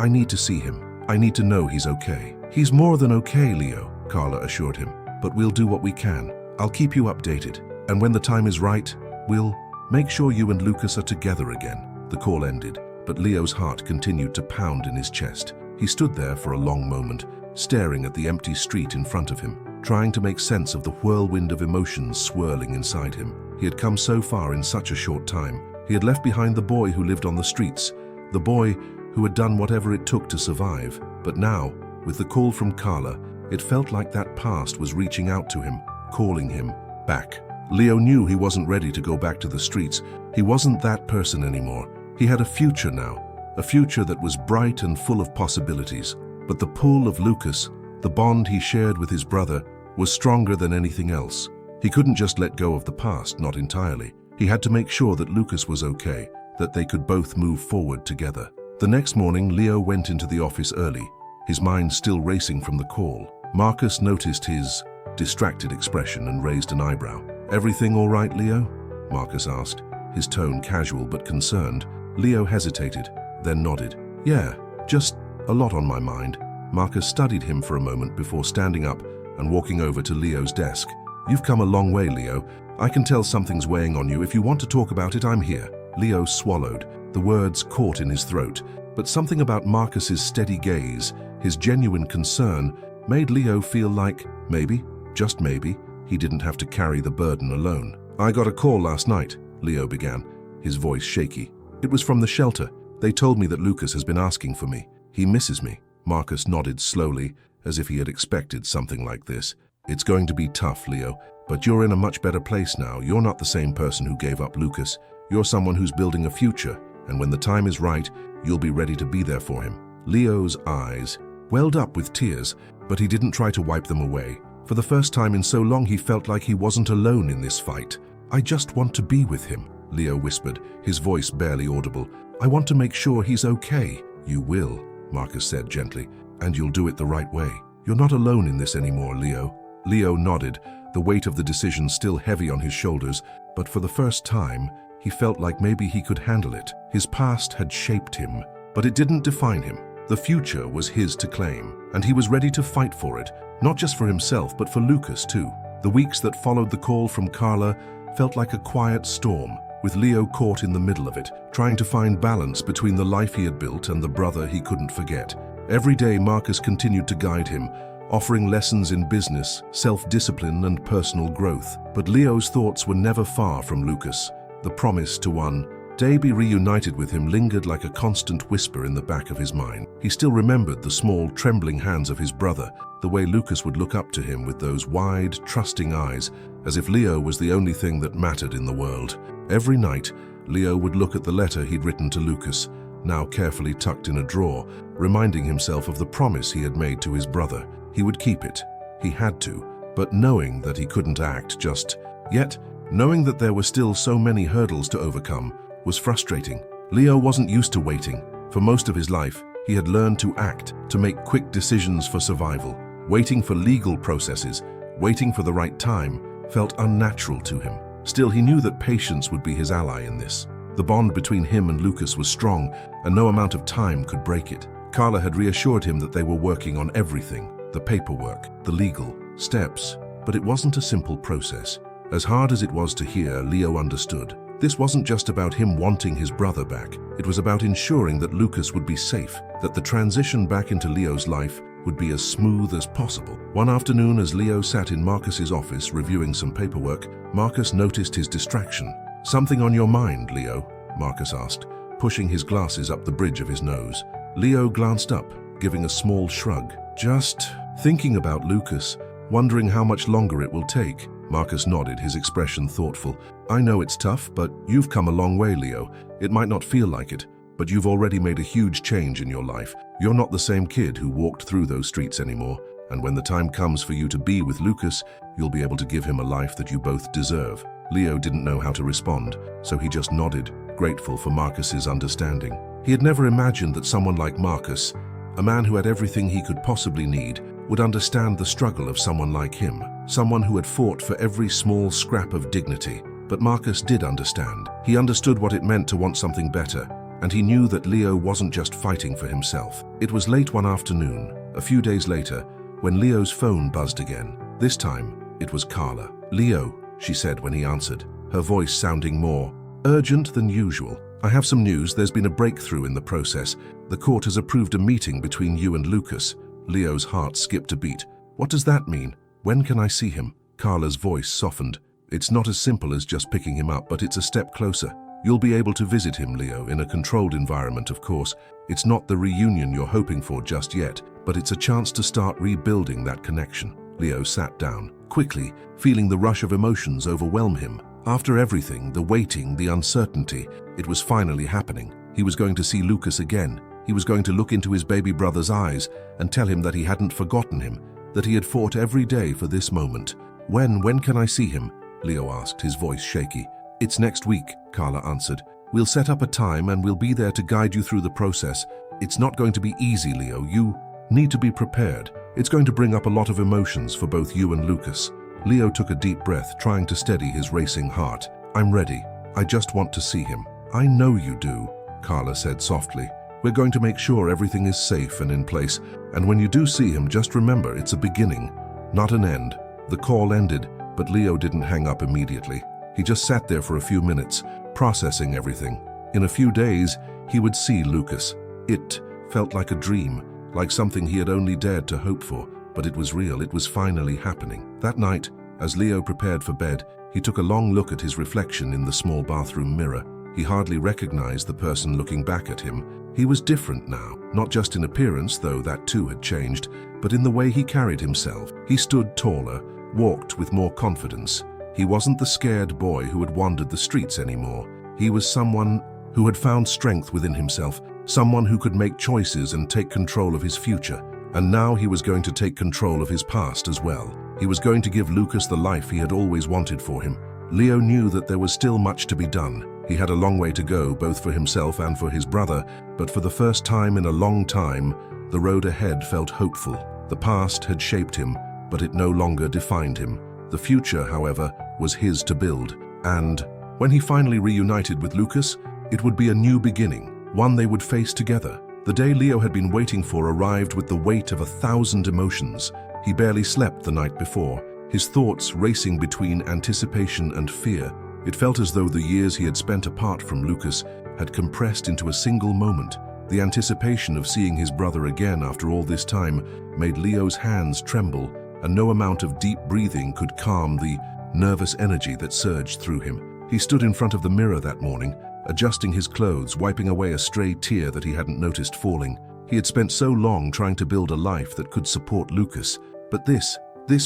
A: I need to see him. I need to know he's okay. He's more than okay, Leo, Carla assured him. But we'll do what we can. I'll keep you updated. And when the time is right, we'll make sure you and Lucas are together again. The call ended, but Leo's heart continued to pound in his chest. He stood there for a long moment, staring at the empty street in front of him, trying to make sense of the whirlwind of emotions swirling inside him. He had come so far in such a short time. He had left behind the boy who lived on the streets, the boy who had done whatever it took to survive. But now, with the call from Carla, it felt like that past was reaching out to him, calling him back. Leo knew he wasn't ready to go back to the streets. He wasn't that person anymore. He had a future now, a future that was bright and full of possibilities. But the pull of Lucas, the bond he shared with his brother, was stronger than anything else. He couldn't just let go of the past, not entirely. He had to make sure that Lucas was okay, that they could both move forward together. The next morning, Leo went into the office early, his mind still racing from the call. Marcus noticed his distracted expression and raised an eyebrow. "Everything all right, Leo?" Marcus asked, his tone casual but concerned. Leo hesitated, then nodded. "Yeah, just a lot on my mind." Marcus studied him for a moment before standing up and walking over to Leo's desk. "You've come a long way, Leo. I can tell something's weighing on you. If you want to talk about it, I'm here." Leo swallowed, the words caught in his throat. But something about Marcus's steady gaze, his genuine concern, made Leo feel like maybe, just maybe, he didn't have to carry the burden alone. "I got a call last night," Leo began, his voice shaky. "It was from the shelter. They told me that Lucas has been asking for me. He misses me." Marcus nodded slowly, as if he had expected something like this. "It's going to be tough, Leo, but you're in a much better place now. You're not the same person who gave up Lucas. You're someone who's building a future, and when the time is right, you'll be ready to be there for him." Leo's eyes welled up with tears, but he didn't try to wipe them away. For the first time in so long, he felt like he wasn't alone in this fight. "I just want to be with him," Leo whispered, his voice barely audible. "I want to make sure he's okay." "You will," Marcus said gently, "and you'll do it the right way. You're not alone in this anymore, Leo." Leo nodded, the weight of the decision still heavy on his shoulders, but for the first time, he felt like maybe he could handle it. His past had shaped him, but it didn't define him. The future was his to claim, and he was ready to fight for it, not just for himself, but for Lucas too. The weeks that followed the call from Carla felt like a quiet storm, with Leo caught in the middle of it, trying to find balance between the life he had built and the brother he couldn't forget. Every day, Marcus continued to guide him, offering lessons in business, self-discipline, and personal growth. But Leo's thoughts were never far from Lucas. The promise to one day be reunited with him lingered like a constant whisper in the back of his mind. He still remembered the small, trembling hands of his brother, the way Lucas would look up to him with those wide, trusting eyes, as if Leo was the only thing that mattered in the world. Every night, Leo would look at the letter he'd written to Lucas, now carefully tucked in a drawer, reminding himself of the promise he had made to his brother. He would keep it. He had to, but knowing that he couldn't act just yet, knowing that there were still so many hurdles to overcome, was frustrating. Leo wasn't used to waiting. For most of his life, he had learned to act, to make quick decisions for survival. Waiting for legal processes, waiting for the right time, felt unnatural to him. Still, he knew that patience would be his ally in this. The bond between him and Lucas was strong, and no amount of time could break it. Carla had reassured him that they were working on everything, the paperwork, the legal steps, but it wasn't a simple process. As hard as it was to hear, Leo understood. This wasn't just about him wanting his brother back. It was about ensuring that Lucas would be safe, that the transition back into Leo's life would be as smooth as possible. One afternoon, as Leo sat in Marcus's office reviewing some paperwork, Marcus noticed his distraction. "Something on your mind, Leo?" Marcus asked, pushing his glasses up the bridge of his nose. Leo glanced up, giving a small shrug. "Just thinking about Lucas, wondering how much longer it will take." Marcus nodded, his expression thoughtful. "I know it's tough, but you've come a long way, Leo. It might not feel like it, but you've already made a huge change in your life. You're not the same kid who walked through those streets anymore, and when the time comes for you to be with Lucas, you'll be able to give him a life that you both deserve." Leo didn't know how to respond, so he just nodded, grateful for Marcus's understanding. He had never imagined that someone like Marcus, a man who had everything he could possibly need, would understand the struggle of someone like him, someone who had fought for every small scrap of dignity. But Marcus did understand. He understood what it meant to want something better, and he knew that Leo wasn't just fighting for himself. It was late one afternoon, a few days later, when Leo's phone buzzed again. This time, it was Carla. "Leo," she said when he answered, her voice sounding more urgent than usual. "I have some news. There's been a breakthrough in the process. The court has approved a meeting between you and Lucas." Leo's heart skipped a beat. "What does that mean? When can I see him?" Carla's voice softened. "It's not as simple as just picking him up, but it's a step closer. You'll be able to visit him, Leo, in a controlled environment, of course. It's not the reunion you're hoping for just yet, but it's a chance to start rebuilding that connection." Leo sat down, quickly, feeling the rush of emotions overwhelm him. After everything, the waiting, the uncertainty, it was finally happening. He was going to see Lucas again. He was going to look into his baby brother's eyes and tell him that he hadn't forgotten him, that he had fought every day for this moment. When can I see him?" Leo asked, his voice shaky. "It's next week," Carla answered. "We'll set up a time and we'll be there to guide you through the process. It's not going to be easy, Leo. You need to be prepared. It's going to bring up a lot of emotions for both you and Lucas. Leo took a deep breath, trying to steady his racing heart. I'm ready. I just want to see him. I know you do, Carla said softly. We're going to make sure everything is safe and in place, and when you do see him, just remember it's a beginning, not an end. The call ended, but Leo didn't hang up immediately. He just sat there for a few minutes, processing everything. In a few days, he would see Lucas. It felt like a dream, like something he had only dared to hope for, but it was real. It was finally happening. That night, as Leo prepared for bed, he took a long look at his reflection in the small bathroom mirror. He hardly recognized the person looking back at him. He was different now, not just in appearance, though that too had changed, but in the way he carried himself. He stood taller, walked with more confidence. He wasn't the scared boy who had wandered the streets anymore. He was someone who had found strength within himself, someone who could make choices and take control of his future. And now he was going to take control of his past as well. He was going to give Lucas the life he had always wanted for him. Leo knew that there was still much to be done. He had a long way to go, both for himself and for his brother, but for the first time in a long time, the road ahead felt hopeful. The past had shaped him, but it no longer defined him. The future, however, was his to build. And when he finally reunited with Lucas, it would be a new beginning, one they would face together. The day Leo had been waiting for arrived with the weight of 1,000 emotions. He barely slept the night before, his thoughts racing between anticipation and fear. It felt as though the years he had spent apart from Lucas had compressed into a single moment. The anticipation of seeing his brother again after all this time made Leo's hands tremble, and no amount of deep breathing could calm the nervous energy that surged through him. He stood in front of the mirror that morning, adjusting his clothes, wiping away a stray tear that he hadn't noticed falling. He had spent so long trying to build a life that could support Lucas, but this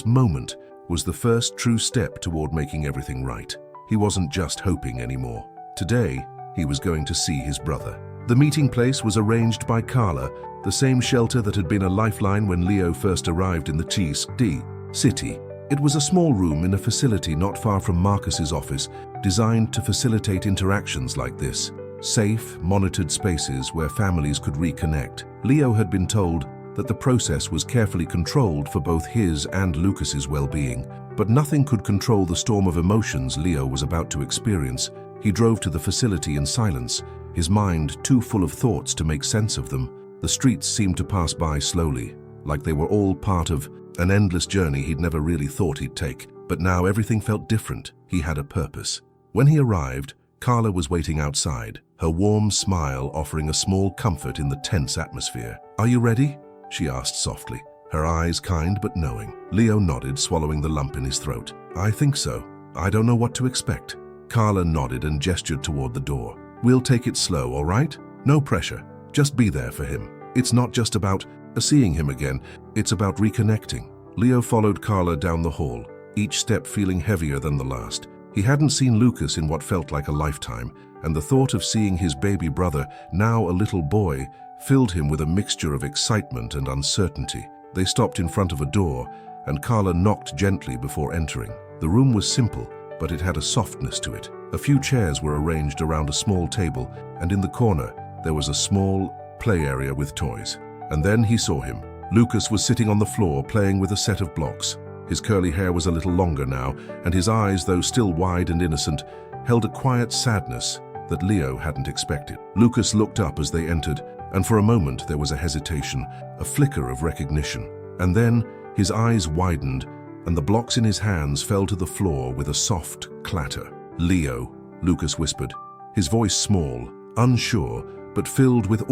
A: moment was the first true step toward making everything right. He wasn't just hoping anymore. Today, he was going to see his brother. The meeting place was arranged by Carla, the same shelter that had been a lifeline when Leo first arrived in the city. It was a small room in a facility not far from Marcus's office, designed to facilitate interactions like this. Safe, monitored spaces where families could reconnect. Leo had been told that the process was carefully controlled for both his and Lucas's well-being, but nothing could control the storm of emotions Leo was about to experience. He drove to the facility in silence, his mind too full of thoughts to make sense of them. The streets seemed to pass by slowly, like they were all part of an endless journey he'd never really thought he'd take. But now everything felt different. He had a purpose. When he arrived, Carla was waiting outside, her warm smile offering a small comfort in the tense atmosphere. "Are you ready?" she asked softly, her eyes kind but knowing. Leo nodded, swallowing the lump in his throat. "I think so. I don't know what to expect." Carla nodded and gestured toward the door. "We'll take it slow, all right? No pressure. Just be there for him. It's not just about seeing him again, it's about reconnecting." Leo followed Carla down the hall, each step feeling heavier than the last. He hadn't seen Lucas in what felt like a lifetime, and the thought of seeing his baby brother, now a little boy, filled him with a mixture of excitement and uncertainty. They stopped in front of a door, and Carla knocked gently before entering. The room was simple, but it had a softness to it. A few chairs were arranged around a small table, and in the corner, there was a small play area with toys. And then he saw him. Lucas was sitting on the floor playing with a set of blocks. His curly hair was a little longer now, and his eyes, though still wide and innocent, held a quiet sadness that Leo hadn't expected. Lucas looked up as they entered, and for a moment there was a hesitation, a flicker of recognition. And then his eyes widened, and the blocks in his hands fell to the floor with a soft clatter. "Leo," Lucas whispered, his voice small, unsure, but filled with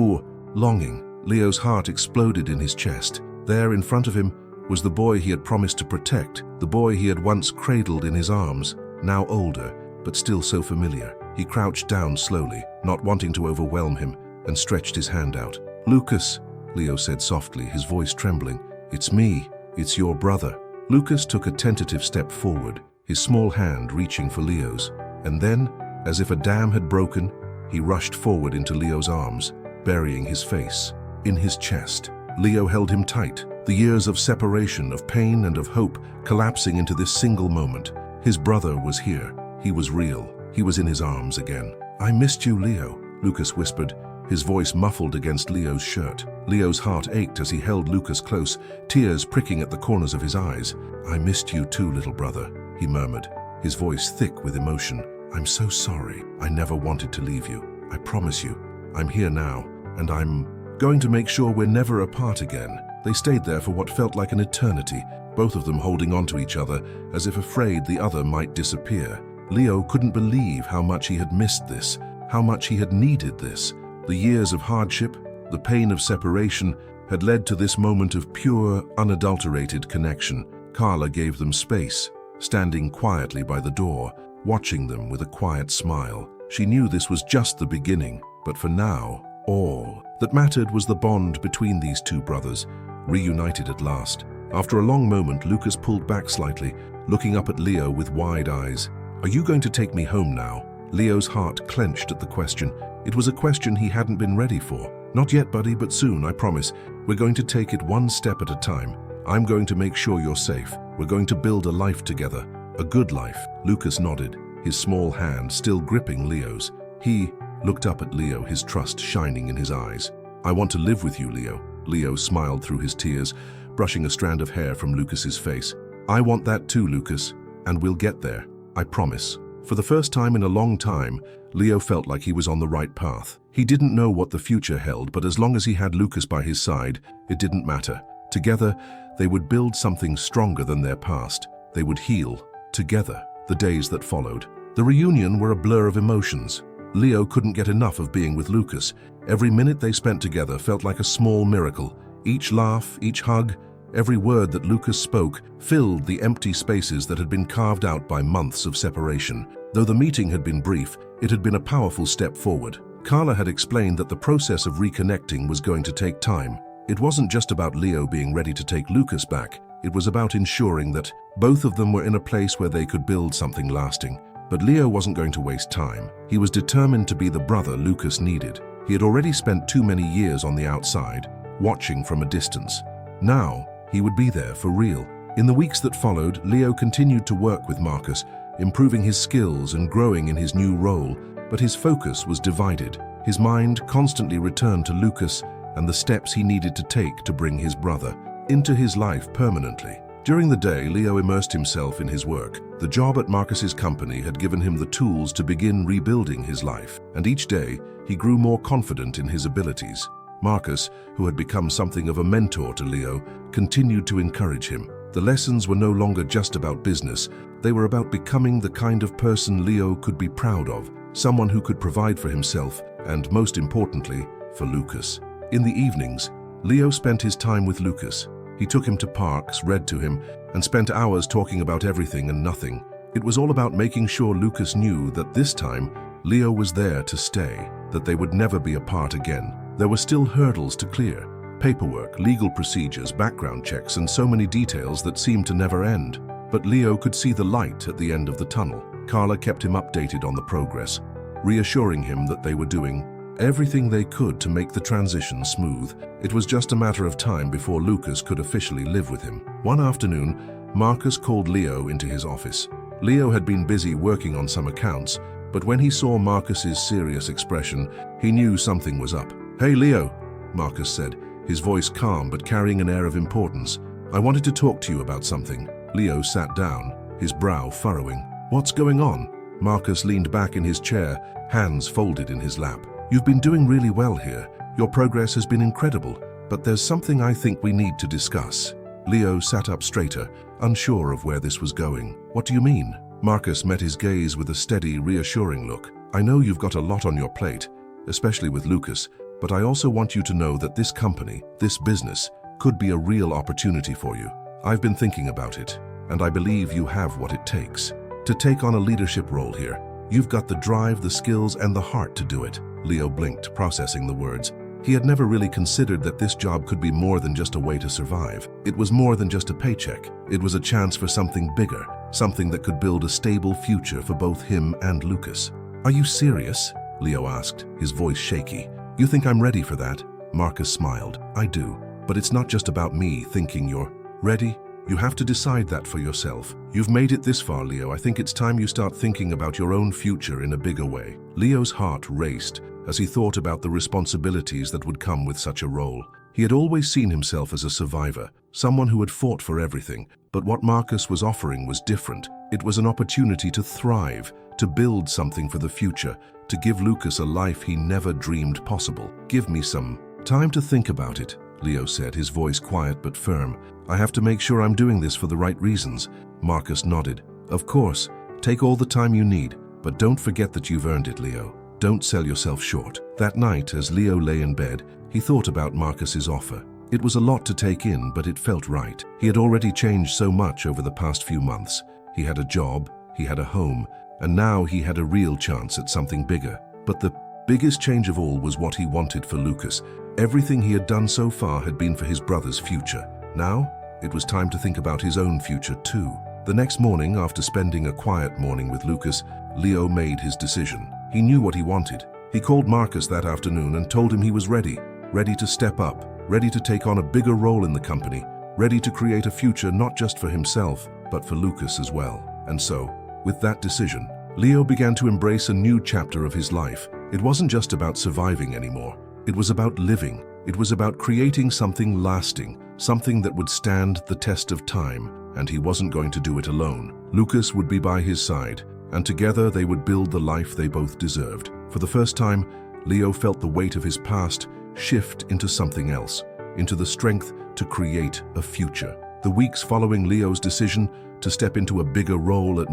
A: longing. Leo's heart exploded in his chest. There in front of him was the boy he had promised to protect, the boy he had once cradled in his arms, now older, but still so familiar. He crouched down slowly, not wanting to overwhelm him, and stretched his hand out. "Lucas," Leo said softly, his voice trembling, "It's me. It's your brother." Lucas took a tentative step forward, his small hand reaching for Leo's. And then, as if a dam had broken, he rushed forward into Leo's arms, burying his face in his chest. Leo held him tight, the years of separation, of pain and of hope collapsing into this single moment. His brother was here. He was real. He was in his arms again. "I missed you, Leo," Lucas whispered, his voice muffled against Leo's shirt. Leo's heart ached as he held Lucas close, tears pricking at the corners of his eyes. "I missed you too, little brother," he murmured, his voice thick with emotion. "I'm so sorry. I never wanted to leave you. I promise you. I'm here now, and I'm going to make sure we're never apart again." They stayed there for what felt like an eternity, both of them holding on to each other as if afraid the other might disappear. Leo couldn't believe how much he had missed this, how much he had needed this. The years of hardship, the pain of separation, had led to this moment of pure, unadulterated connection. Carla gave them space, standing quietly by the door, watching them with a quiet smile. She knew this was just the beginning, but for now, all that mattered was the bond between these two brothers, reunited at last. After a long moment, Lucas pulled back slightly, looking up at Leo with wide eyes. "Are you going to take me home now?" Leo's heart clenched at the question. It was a question he hadn't been ready for. "Not yet, buddy, but soon, I promise. We're going to take it one step at a time. I'm going to make sure you're safe. We're going to build a life together. A good life." Lucas nodded, his small hand still gripping Leo's. He looked up at Leo, his trust shining in his eyes. "I want to live with you, Leo." Leo smiled through his tears, brushing a strand of hair from Lucas's face. "I want that too, Lucas, and we'll get there. I promise." For the first time in a long time, Leo felt like he was on the right path. He didn't know what the future held, but as long as he had Lucas by his side, it didn't matter. Together, they would build something stronger than their past. They would heal, together, the days that followed. The reunion were a blur of emotions. Leo couldn't get enough of being with Lucas. Every minute they spent together felt like a small miracle. Each laugh, each hug, every word that Lucas spoke filled the empty spaces that had been carved out by months of separation. Though the meeting had been brief, it had been a powerful step forward. Carla had explained that the process of reconnecting was going to take time. It wasn't just about Leo being ready to take Lucas back. It was about ensuring that both of them were in a place where they could build something lasting. But Leo wasn't going to waste time. He was determined to be the brother Lucas needed. He had already spent too many years on the outside, watching from a distance. Now, he would be there for real. In the weeks that followed, Leo continued to work with Marcus, improving his skills and growing in his new role, but his focus was divided. His mind constantly returned to Lucas and the steps he needed to take to bring his brother into his life permanently. During the day, Leo immersed himself in his work. The job at Marcus's company had given him the tools to begin rebuilding his life, and each day he grew more confident in his abilities. Marcus, who had become something of a mentor to Leo, continued to encourage him. The lessons were no longer just about business. They were about becoming the kind of person Leo could be proud of, someone who could provide for himself and, most importantly, for Lucas. In the evenings, Leo spent his time with Lucas. He took him to parks, read to him, and spent hours talking about everything and nothing. It was all about making sure Lucas knew that this time, Leo was there to stay, that they would never be apart again. There were still hurdles to clear. Paperwork, legal procedures, background checks, and so many details that seemed to never end. But Leo could see the light at the end of the tunnel. Carla kept him updated on the progress, reassuring him that they were doing everything they could to make the transition smooth. It was just a matter of time before Lucas could officially live with him. One afternoon, Marcus called Leo into his office. Leo had been busy working on some accounts, but when he saw Marcus's serious expression, he knew something was up. "Hey, Leo," Marcus said, his voice calm but carrying an air of importance. "I wanted to talk to you about something." Leo sat down, his brow furrowing. "What's going on?" Marcus leaned back in his chair, hands folded in his lap. "You've been doing really well here. Your progress has been incredible, but there's something I think we need to discuss." Leo sat up straighter, unsure of where this was going. "What do you mean?" Marcus met his gaze with a steady, reassuring look. "I know you've got a lot on your plate, especially with Lucas, but I also want you to know that this company, this business, could be a real opportunity for you. I've been thinking about it, and I believe you have what it takes to take on a leadership role here. You've got the drive, the skills, and the heart to do it." Leo blinked, processing the words. He had never really considered that this job could be more than just a way to survive. It was more than just a paycheck. It was a chance for something bigger, something that could build a stable future for both him and Lucas. "Are you serious?" Leo asked, his voice shaky. "You think I'm ready for that?" Marcus smiled. "I do, but it's not just about me thinking you're ready. You have to decide that for yourself. You've made it this far, Leo. I think it's time you start thinking about your own future in a bigger way." Leo's heart raced, as he thought about the responsibilities that would come with such a role. He had always seen himself as a survivor, someone who had fought for everything, but what Marcus was offering was different. It was an opportunity to thrive, to build something for the future, to give Lucas a life he never dreamed possible. "Give me some time to think about it," Leo said, his voice quiet but firm. "I have to make sure I'm doing this for the right reasons." Marcus nodded. "Of course, take all the time you need, but don't forget that you've earned it, Leo. Don't sell yourself short." That night, as Leo lay in bed, he thought about Marcus's offer. It was a lot to take in, but it felt right. He had already changed so much over the past few months. He had a job, he had a home, and now he had a real chance at something bigger. But the biggest change of all was what he wanted for Lucas. Everything he had done so far had been for his brother's future. Now, it was time to think about his own future too. The next morning, after spending a quiet morning with Lucas, Leo made his decision. He knew what he wanted. He called Marcus that afternoon and told him he was ready to step up, ready to take on a bigger role in the company, ready to create a future not just for himself, but for Lucas as well. And so, with that decision, Leo began to embrace a new chapter of his life. It wasn't just about surviving anymore. It was about living. It was about creating something lasting, something that would stand the test of time, and he wasn't going to do it alone. Lucas would be by his side, and together they would build the life they both deserved. For the first time, Leo felt the weight of his past shift into something else, into the strength to create a future. The weeks following Leo's decision to step into a bigger role at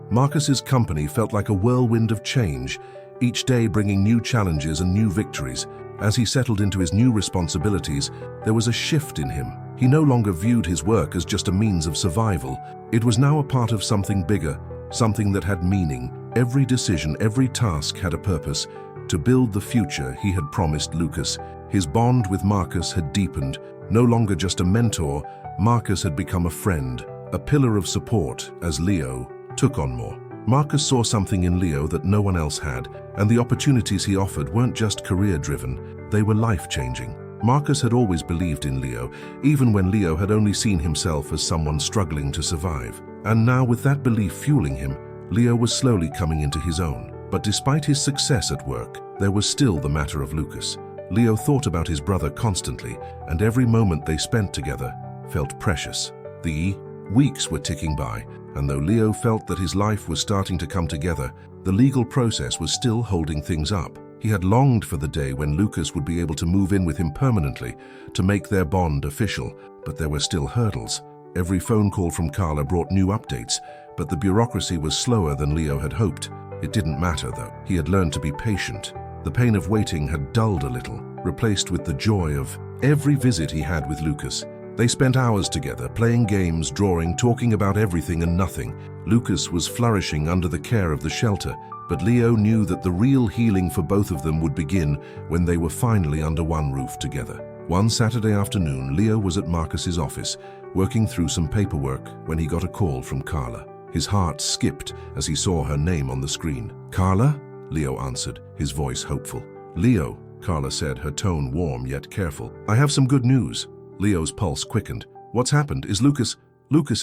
A: Marcus's company felt like a whirlwind of change, each day bringing new challenges and new victories. As he settled into his new responsibilities, there was a shift in him. He no longer viewed his work as just a means of survival. It was now a part of something bigger, something that had meaning. Every decision, every task had a purpose: to build the future he had promised Lucas. His bond with Marcus had deepened. No longer just a mentor, Marcus had become a friend, a pillar of support as Leo took on more. Marcus saw something in Leo that no one else had, and the opportunities he offered weren't just career-driven, they were life-changing. Marcus had always believed in Leo, even when Leo had only seen himself as someone struggling to survive. And now, with that belief fueling him, Leo was slowly coming into his own. But despite his success at work, there was still the matter of Lucas. Leo thought about his brother constantly, and every moment they spent together felt precious. The weeks were ticking by, and though Leo felt that his life was starting to come together, the legal process was still holding things up. He had longed for the day when Lucas would be able to move in with him permanently, to make their bond official, but there were still hurdles. Every phone call from Carla brought new updates, but the bureaucracy was slower than Leo had hoped. It didn't matter, though. He had learned to be patient. The pain of waiting had dulled a little, replaced with the joy of every visit he had with Lucas. They spent hours together, playing games, drawing, talking about everything and nothing. Lucas was flourishing under the care of the shelter, but Leo knew that the real healing for both of them would begin when they were finally under one roof together. One Saturday afternoon, Leo was at Marcus's office, working through some paperwork, when he got a call from Carla. His heart skipped as he saw her name on the screen. "Carla?" Leo answered, his voice hopeful. "Leo," Carla said, her tone warm yet careful. "I have some good news." Leo's pulse quickened. "What's happened? Is Lucas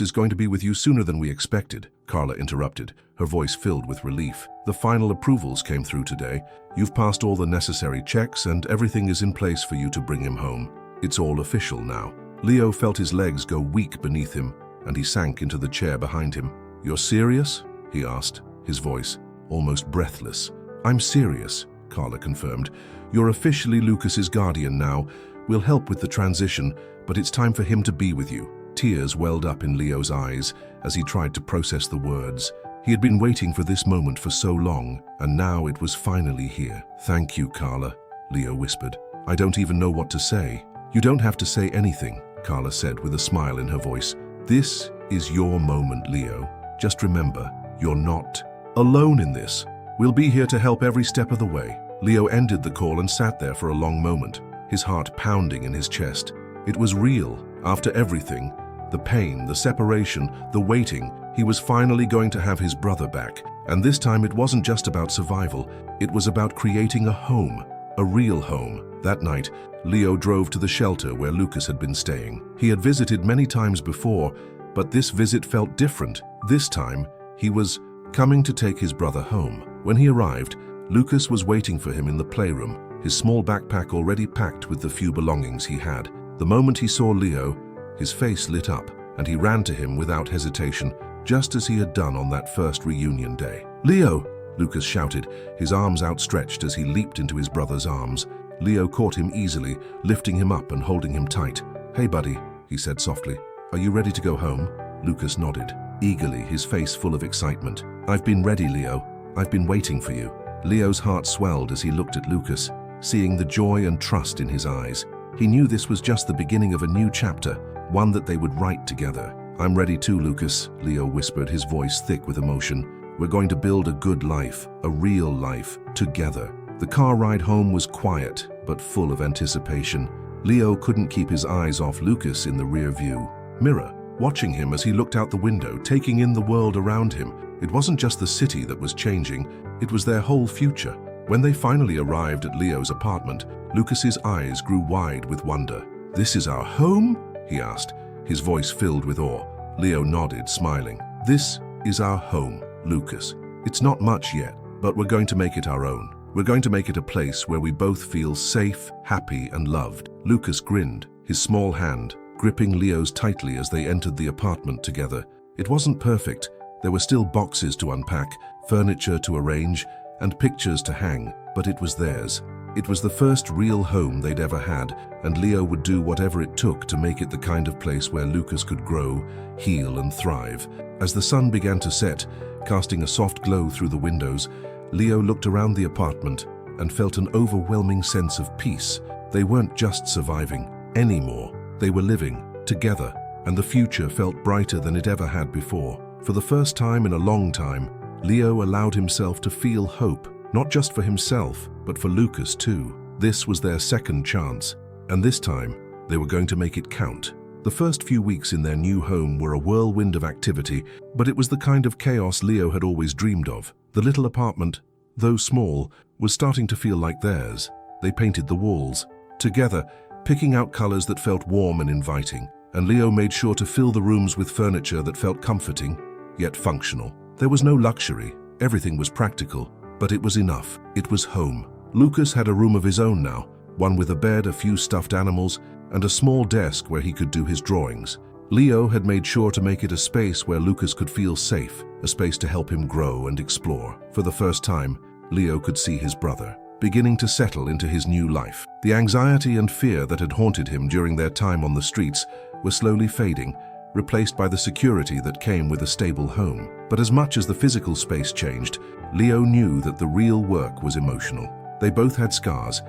A: is going to be with you sooner than we expected," Carla interrupted, her voice filled with relief. "The final approvals came through today. You've passed all the necessary checks and everything is in place for you to bring him home. It's all official now." Leo felt his legs go weak beneath him, and he sank into the chair behind him. "You're serious?" he asked, his voice almost breathless. "I'm serious," Carla confirmed. "You're officially Lucas's guardian now. We'll help with the transition, but it's time for him to be with you." Tears welled up in Leo's eyes as he tried to process the words. He had been waiting for this moment for so long, and now it was finally here. "Thank you, Carla," Leo whispered. "I don't even know what to say." "You don't have to say anything," Carla said with a smile in her voice. "This is your moment, Leo. Just remember, you're not alone in this. We'll be here to help every step of the way." Leo ended the call and sat there for a long moment, his heart pounding in his chest. It was real. After everything, the pain, the separation, the waiting, he was finally going to have his brother back. And this time it wasn't just about survival, it was about creating a home, a real home. That night, Leo drove to the shelter where Lucas had been staying. He had visited many times before, but this visit felt different. This time, he was coming to take his brother home. When he arrived, Lucas was waiting for him in the playroom, his small backpack already packed with the few belongings he had. The moment he saw Leo, his face lit up, and he ran to him without hesitation, just as he had done on that first reunion day. "Leo!" Lucas shouted, his arms outstretched as he leaped into his brother's arms. Leo caught him easily, lifting him up and holding him tight. "Hey, buddy," he said softly. "Are you ready to go home?" Lucas nodded, eagerly, his face full of excitement. "I've been ready, Leo. I've been waiting for you." Leo's heart swelled as he looked at Lucas, seeing the joy and trust in his eyes. He knew this was just the beginning of a new chapter, one that they would write together. "I'm ready too, Lucas," Leo whispered, his voice thick with emotion. "We're going to build a good life, a real life, together." The car ride home was quiet, but full of anticipation. Leo couldn't keep his eyes off Lucas in the rear view mirror, watching him as he looked out the window, taking in the world around him. It wasn't just the city that was changing, it was their whole future. When they finally arrived at Leo's apartment, Lucas's eyes grew wide with wonder. "This is our home?" he asked, his voice filled with awe. Leo nodded, smiling. "This is our home, Lucas. It's not much yet, but we're going to make it our own. We're going to make it a place where we both feel safe, happy, and loved." Lucas grinned, his small hand gripping Leo's tightly as they entered the apartment together. It wasn't perfect. There were still boxes to unpack, furniture to arrange, and pictures to hang, but it was theirs. It was the first real home they'd ever had, and Leo would do whatever it took to make it the kind of place where Lucas could grow, heal, and thrive. As the sun began to set, casting a soft glow through the windows, Leo looked around the apartment and felt an overwhelming sense of peace. They weren't just surviving anymore. They were living together, and the future felt brighter than it ever had before. For the first time in a long time, Leo allowed himself to feel hope, not just for himself, but for Lucas too. This was their second chance, and this time, they were going to make it count. The first few weeks in their new home were a whirlwind of activity, but it was the kind of chaos Leo had always dreamed of. The little apartment, though small, was starting to feel like theirs. They painted the walls together, picking out colors that felt warm and inviting, and Leo made sure to fill the rooms with furniture that felt comforting, yet functional. There was no luxury, everything was practical, but it was enough. It was home. Lucas had a room of his own now, one with a bed, a few stuffed animals, and a small desk where he could do his drawings. Leo had made sure to make it a space where Lucas could feel safe, a space to help him grow and explore. For the first time, Leo could see his brother, beginning to settle into his new life. The anxiety and fear that had haunted him during their time on the streets were slowly fading, replaced by the security that came with a stable home. But as much as the physical space changed, Leo knew that the real work was emotional. They both had scars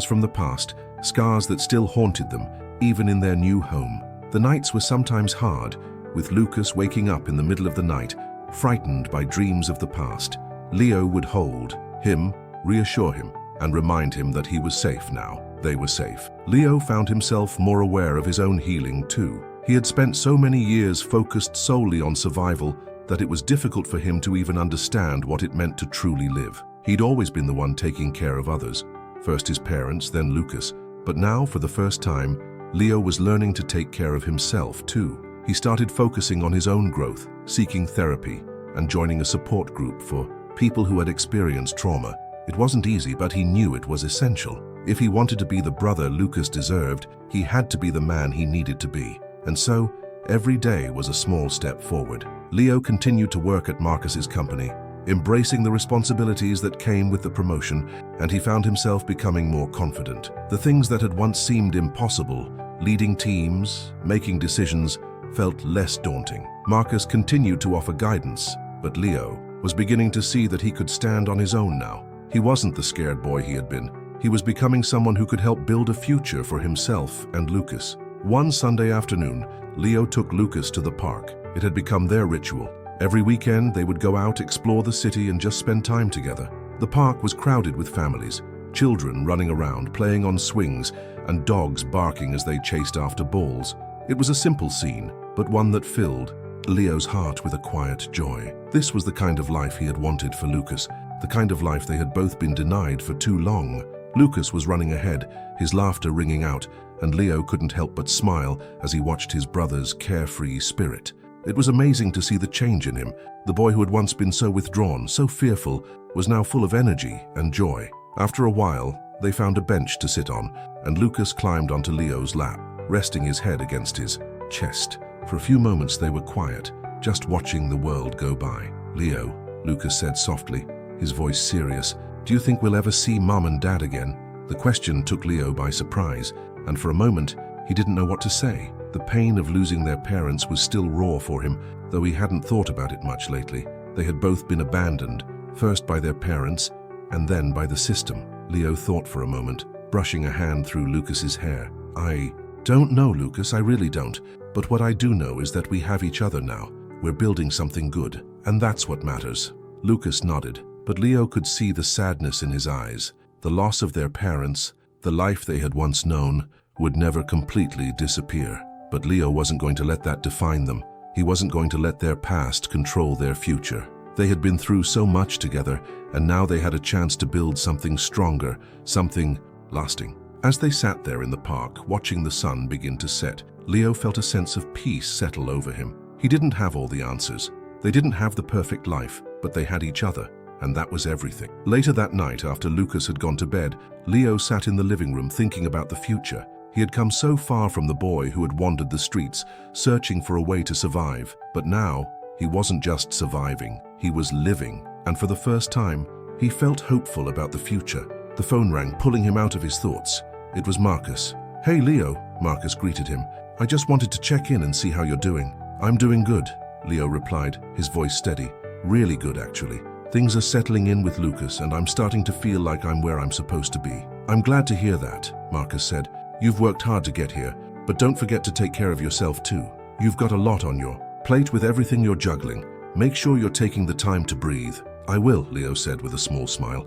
A: from the past, scars that still haunted them, even in their new home. The nights were sometimes hard, with Lucas waking up in the middle of the night, frightened by dreams of the past. Leo would hold him, reassure him, and remind him that he was safe now. They were safe. Leo found himself more aware of his own healing too. He had spent so many years focused solely on survival that it was difficult for him to even understand what it meant to truly live. He'd always been the one taking care of others, first his parents, then Lucas. But now, for the first time, Leo was learning to take care of himself too. He started focusing on his own growth, seeking therapy, and joining a support group for people who had experienced trauma. It wasn't easy, but he knew it was essential. If he wanted to be the brother Lucas deserved, he had to be the man he needed to be. And so, every day was a small step forward. Leo continued to work at Marcus's company, embracing the responsibilities that came with the promotion, and he found himself becoming more confident. The things that had once seemed impossible, leading teams, making decisions, felt less daunting. Marcus continued to offer guidance, but Leo was beginning to see that he could stand on his own now. He wasn't the scared boy he had been. He was becoming someone who could help build a future for himself and Lucas. One Sunday afternoon, Leo took Lucas to the park. It had become their ritual. Every weekend, they would go out, explore the city, and just spend time together. The park was crowded with families, children running around, playing on swings, and dogs barking as they chased after balls. It was a simple scene, but one that filled Leo's heart with a quiet joy. This was the kind of life he had wanted for Lucas, the kind of life they had both been denied for too long. Lucas was running ahead, his laughter ringing out, and Leo couldn't help but smile as he watched his brother's carefree spirit. It was amazing to see the change in him. The boy who had once been so withdrawn, so fearful, was now full of energy and joy. After a while, they found a bench to sit on, and Lucas climbed onto Leo's lap, resting his head against his chest. For a few moments they were quiet, just watching the world go by. "Leo," Lucas said softly, his voice serious, "do you think we'll ever see Mom and Dad again?" The question took Leo by surprise, and for a moment, he didn't know what to say. The pain of losing their parents was still raw for him, though he hadn't thought about it much lately. They had both been abandoned, first by their parents, and then by the system. Leo thought for a moment, brushing a hand through Lucas's hair. "I don't know, Lucas, I really don't. But what I do know is that we have each other now. We're building something good, and that's what matters." Lucas nodded, but Leo could see the sadness in his eyes. The loss of their parents, the life they had once known, would never completely disappear. But Leo wasn't going to let that define them. He wasn't going to let their past control their future. They had been through so much together, and now they had a chance to build something stronger, something lasting. As they sat there in the park, watching the sun begin to set, Leo felt a sense of peace settle over him. He didn't have all the answers. They didn't have the perfect life, but they had each other, and that was everything. Later that night, after Lucas had gone to bed, Leo sat in the living room thinking about the future. He had come so far from the boy who had wandered the streets, searching for a way to survive. But now, he wasn't just surviving, he was living. And for the first time, he felt hopeful about the future. The phone rang, pulling him out of his thoughts. It was Marcus. "Hey, Leo," Marcus greeted him. "I just wanted to check in and see how you're doing." "I'm doing good," Leo replied, his voice steady. "Really good, actually. Things are settling in with Lucas, and I'm starting to feel like I'm where I'm supposed to be." "I'm glad to hear that," Marcus said. "You've worked hard to get here, but don't forget to take care of yourself too. You've got a lot on your plate with everything you're juggling. Make sure you're taking the time to breathe." "I will," Leo said with a small smile.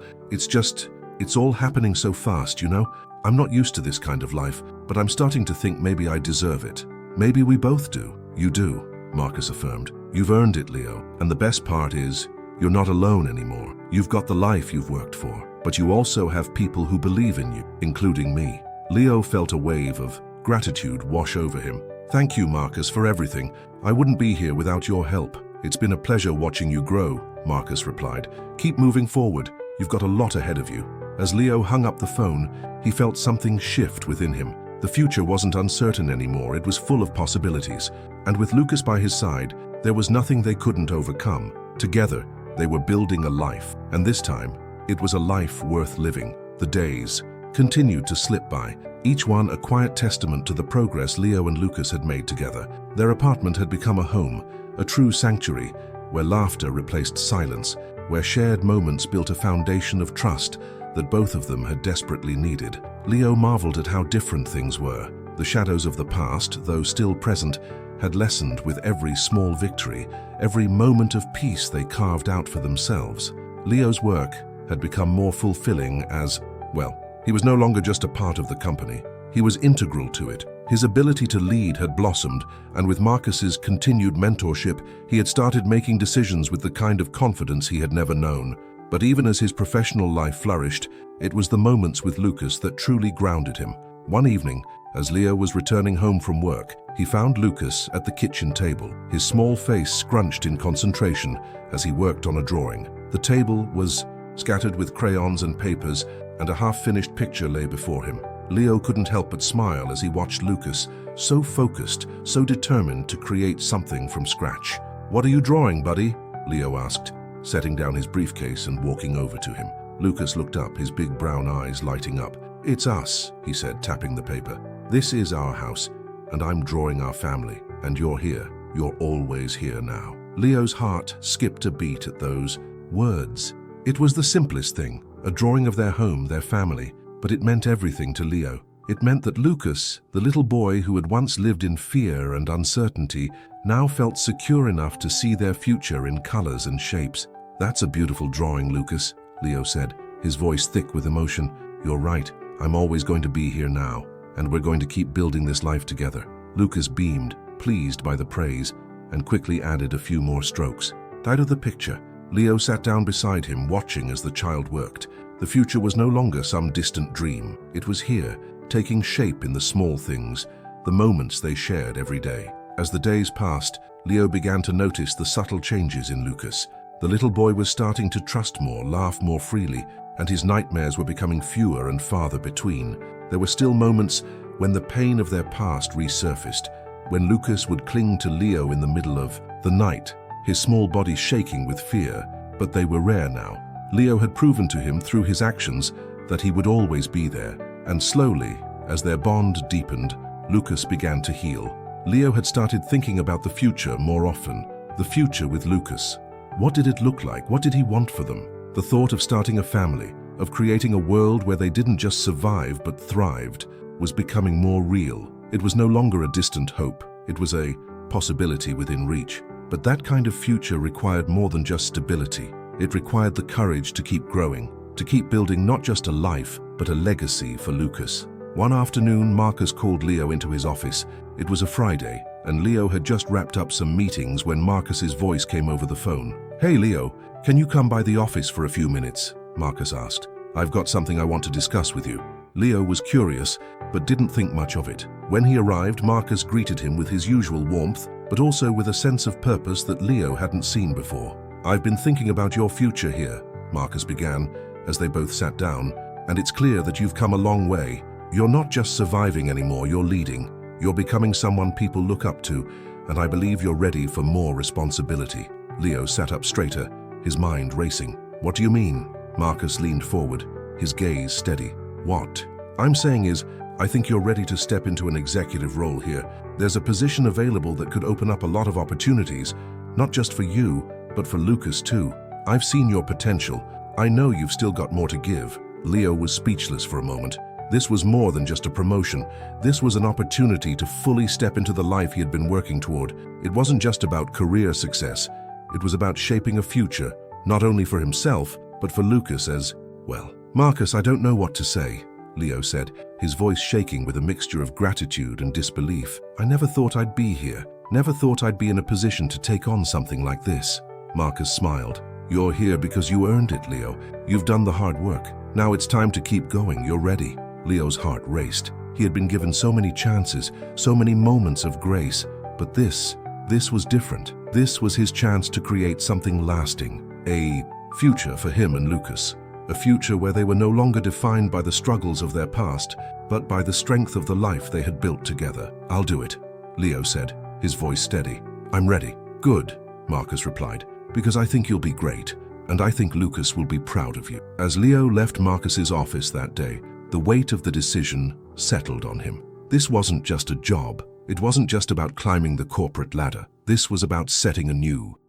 A: It's all happening so fast, you know? I'm not used to this kind of life, but I'm starting to think maybe I deserve it." "Maybe we both do." "You do," Marcus affirmed. "You've earned it, Leo. And the best part is, you're not alone anymore. You've got the life you've worked for, but you also have people who believe in you, including me." Leo felt a wave of gratitude wash over him. "Thank you, Marcus, for everything. I wouldn't be here without your help." "It's been a pleasure watching you grow," Marcus replied. "Keep moving forward. You've got a lot ahead of you." As Leo hung up the phone, he felt something shift within him. The future wasn't uncertain anymore, it was full of possibilities. And with Lucas by his side, there was nothing they couldn't overcome. Together, they were building a life. And this time, it was a life worth living. The days continued to slip by, each one a quiet testament to the progress Leo and Lucas had made together. Their apartment had become a home, a true sanctuary, where laughter replaced silence, where shared moments built a foundation of trust that both of them had desperately needed. Leo marveled at how different things were. The shadows of the past, though still present, had lessened with every small victory, every moment of peace they carved out for themselves. Leo's work had become more fulfilling as, well, he was no longer just a part of the company. He was integral to it. His ability to lead had blossomed, and with Marcus's continued mentorship, he had started making decisions with the kind of confidence he had never known. But even as his professional life flourished, it was the moments with Lucas that truly grounded him. One evening, as Leo was returning home from work, he found Lucas at the kitchen table, his small face scrunched in concentration as he worked on a drawing. The table was scattered with crayons and papers, and a half-finished picture lay before him. Leo couldn't help but smile as he watched Lucas, so focused, so determined to create something from scratch. "What are you drawing, buddy?" Leo asked, setting down his briefcase and walking over to him. Lucas looked up, his big brown eyes lighting up. "It's us," he said, tapping the paper. "This is our house, and I'm drawing our family. And you're here. You're always here now." Leo's heart skipped a beat at those words. It was the simplest thing, a drawing of their home, their family, but it meant everything to Leo. It meant that Lucas, the little boy who had once lived in fear and uncertainty, now felt secure enough to see their future in colors and shapes. "That's a beautiful drawing, Lucas," Leo said, his voice thick with emotion. "You're right. I'm always going to be here now, and we're going to keep building this life together." Lucas beamed, pleased by the praise, and quickly added a few more strokes. Out of the picture, Leo sat down beside him, watching as the child worked. The future was no longer some distant dream. It was here, taking shape in the small things, the moments they shared every day. As the days passed, Leo began to notice the subtle changes in Lucas. The little boy was starting to trust more, laugh more freely, and his nightmares were becoming fewer and farther between. There were still moments when the pain of their past resurfaced, when Lucas would cling to Leo in the middle of the night, his small body shaking with fear, but they were rare now. Leo had proven to him through his actions that he would always be there, and slowly, as their bond deepened, Lucas began to heal. Leo had started thinking about the future more often, the future with Lucas. What did it look like? What did he want for them? The thought of starting a family, of creating a world where they didn't just survive but thrived, was becoming more real. It was no longer a distant hope. It was a possibility within reach. But that kind of future required more than just stability. It required the courage to keep growing, to keep building not just a life, but a legacy for Lucas. One afternoon, Marcus called Leo into his office. It was a Friday, and Leo had just wrapped up some meetings when Marcus's voice came over the phone. "Hey Leo, can you come by the office for a few minutes?" Marcus asked. "I've got something I want to discuss with you." Leo was curious, but didn't think much of it. When he arrived, Marcus greeted him with his usual warmth, but also with a sense of purpose that Leo hadn't seen before. "I've been thinking about your future here," Marcus began, as they both sat down, "and it's clear that you've come a long way. You're not just surviving anymore, you're leading. You're becoming someone people look up to, and I believe you're ready for more responsibility." Leo sat up straighter, his mind racing. "What do you mean?" Marcus leaned forward, his gaze steady. "What I'm saying is, I think you're ready to step into an executive role here. There's a position available that could open up a lot of opportunities, not just for you, but for Lucas too. I've seen your potential. I know you've still got more to give." Leo was speechless for a moment. This was more than just a promotion. This was an opportunity to fully step into the life he had been working toward. It wasn't just about career success. It was about shaping a future, not only for himself, but for Lucas as well. "Marcus, I don't know what to say," Leo said, his voice shaking with a mixture of gratitude and disbelief. "I never thought I'd be here. Never thought I'd be in a position to take on something like this." Marcus smiled. "You're here because you earned it, Leo. You've done the hard work. Now it's time to keep going. You're ready." Leo's heart raced. He had been given so many chances, so many moments of grace, but this was different. This was his chance to create something lasting, a future for him and Lucas. A future where they were no longer defined by the struggles of their past, but by the strength of the life they had built together. "I'll do it," Leo said, his voice steady. "I'm ready." "Good," Marcus replied, "because I think you'll be great, and I think Lucas will be proud of you." As Leo left Marcus's office that day, the weight of the decision settled on him. This wasn't just a job. It wasn't just about climbing the corporate ladder. This was about setting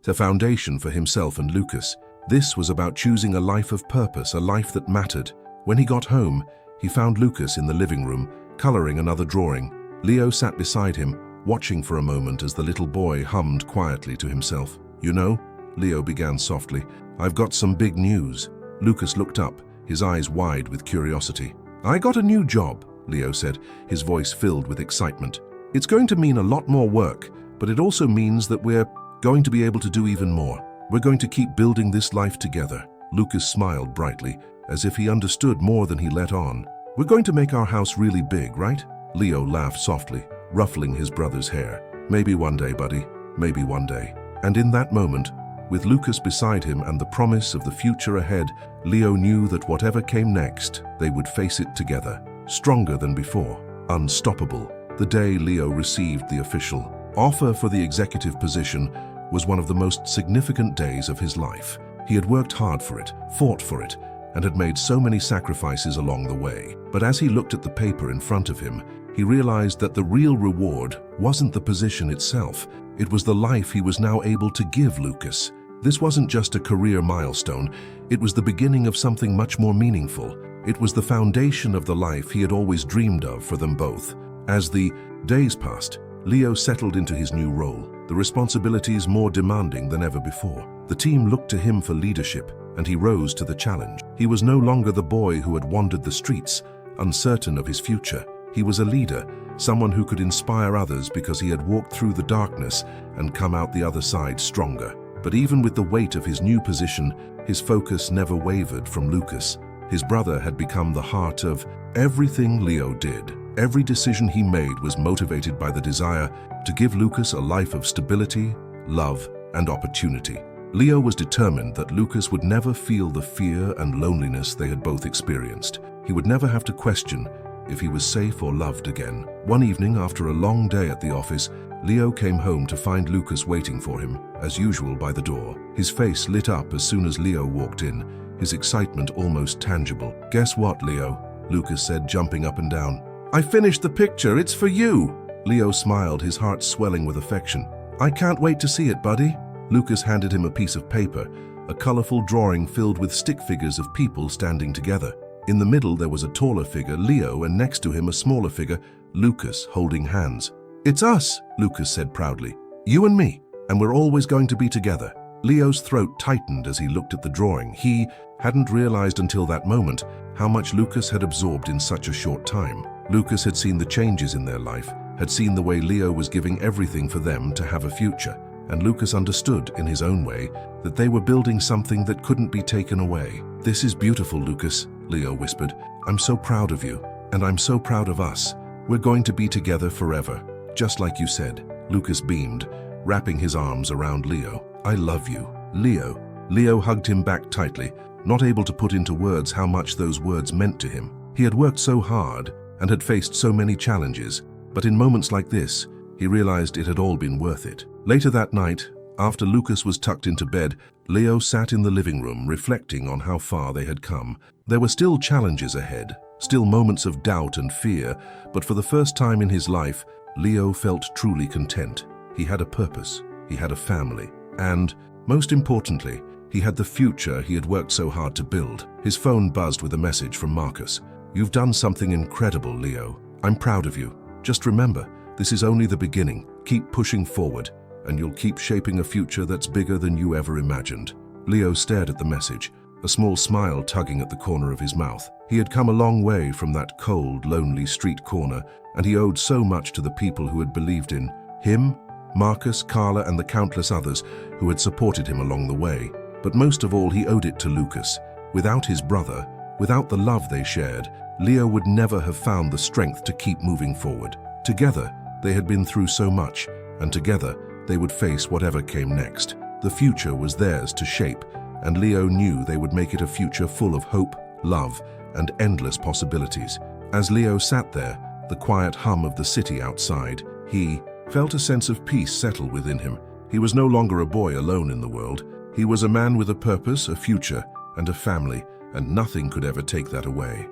A: a foundation for himself and Lucas. This was about choosing a life of purpose, a life that mattered. When he got home, he found Lucas in the living room, coloring another drawing. Leo sat beside him, watching for a moment as the little boy hummed quietly to himself. "You know," Leo began softly, "I've got some big news." Lucas looked up, his eyes wide with curiosity. "I got a new job," Leo said, his voice filled with excitement. "It's going to mean a lot more work, but it also means that we're going to be able to do even more. We're going to keep building this life together." Lucas smiled brightly, as if he understood more than he let on. "We're going to make our house really big, right?" Leo laughed softly, ruffling his brother's hair. "Maybe one day, buddy. Maybe one day." And in that moment, with Lucas beside him and the promise of the future ahead, Leo knew that whatever came next, they would face it together, stronger than before, unstoppable. The day Leo received the official offer for the executive position was one of the most significant days of his life. He had worked hard for it, fought for it, and had made so many sacrifices along the way. But as he looked at the paper in front of him, he realized that the real reward wasn't the position itself. It was the life he was now able to give Lucas. This wasn't just a career milestone. It was the beginning of something much more meaningful. It was the foundation of the life he had always dreamed of for them both. As the days passed, Leo settled into his new role, the responsibilities more demanding than ever before. The team looked to him for leadership, and he rose to the challenge. He was no longer the boy who had wandered the streets, uncertain of his future. He was a leader, someone who could inspire others because he had walked through the darkness and come out the other side stronger. But even with the weight of his new position, his focus never wavered from Lucas. His brother had become the heart of everything Leo did. Every decision he made was motivated by the desire to give Lucas a life of stability, love, and opportunity. Leo was determined that Lucas would never feel the fear and loneliness they had both experienced. He would never have to question if he was safe or loved again. One evening, after a long day at the office, Leo came home to find Lucas waiting for him, as usual, by the door. His face lit up as soon as Leo walked in, his excitement almost tangible. "Guess what, Leo?" Lucas said, jumping up and down. "I finished the picture, it's for you!" Leo smiled, his heart swelling with affection. "I can't wait to see it, buddy." Lucas handed him a piece of paper, a colorful drawing filled with stick figures of people standing together. In the middle there was a taller figure, Leo, and next to him a smaller figure, Lucas, holding hands. "It's us," Lucas said proudly. "You and me, and we're always going to be together." Leo's throat tightened as he looked at the drawing. He hadn't realized until that moment how much Lucas had absorbed in such a short time. Lucas had seen the changes in their life, had seen the way Leo was giving everything for them to have a future, and Lucas understood, in his own way, that they were building something that couldn't be taken away. "This is beautiful, Lucas," Leo whispered. "I'm so proud of you, and I'm so proud of us. We're going to be together forever, just like you said." Lucas beamed, wrapping his arms around Leo. "I love you, Leo." Leo hugged him back tightly, not able to put into words how much those words meant to him. He had worked so hard and had faced so many challenges, but in moments like this, he realized it had all been worth it. Later that night, after Lucas was tucked into bed, Leo sat in the living room reflecting on how far they had come. There were still challenges ahead, still moments of doubt and fear, but for the first time in his life, Leo felt truly content. He had a purpose, he had a family, and, most importantly, he had the future he had worked so hard to build. His phone buzzed with a message from Marcus. "You've done something incredible, Leo. I'm proud of you. Just remember, this is only the beginning. Keep pushing forward, and you'll keep shaping a future that's bigger than you ever imagined." Leo stared at the message, a small smile tugging at the corner of his mouth. He had come a long way from that cold, lonely street corner, and he owed so much to the people who had believed in him, Marcus, Carla, and the countless others who had supported him along the way. But most of all, he owed it to Lucas. Without his brother, without the love they shared, Leo would never have found the strength to keep moving forward. Together, they had been through so much, and together, they would face whatever came next. The future was theirs to shape, and Leo knew they would make it a future full of hope, love, and endless possibilities. As Leo sat there, the quiet hum of the city outside, he felt a sense of peace settle within him. He was no longer a boy alone in the world. He was a man with a purpose, a future, and a family, and nothing could ever take that away.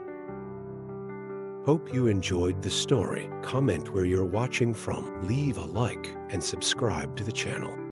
B: Hope you enjoyed the story. Comment where you're watching from, leave a like, and subscribe to the channel.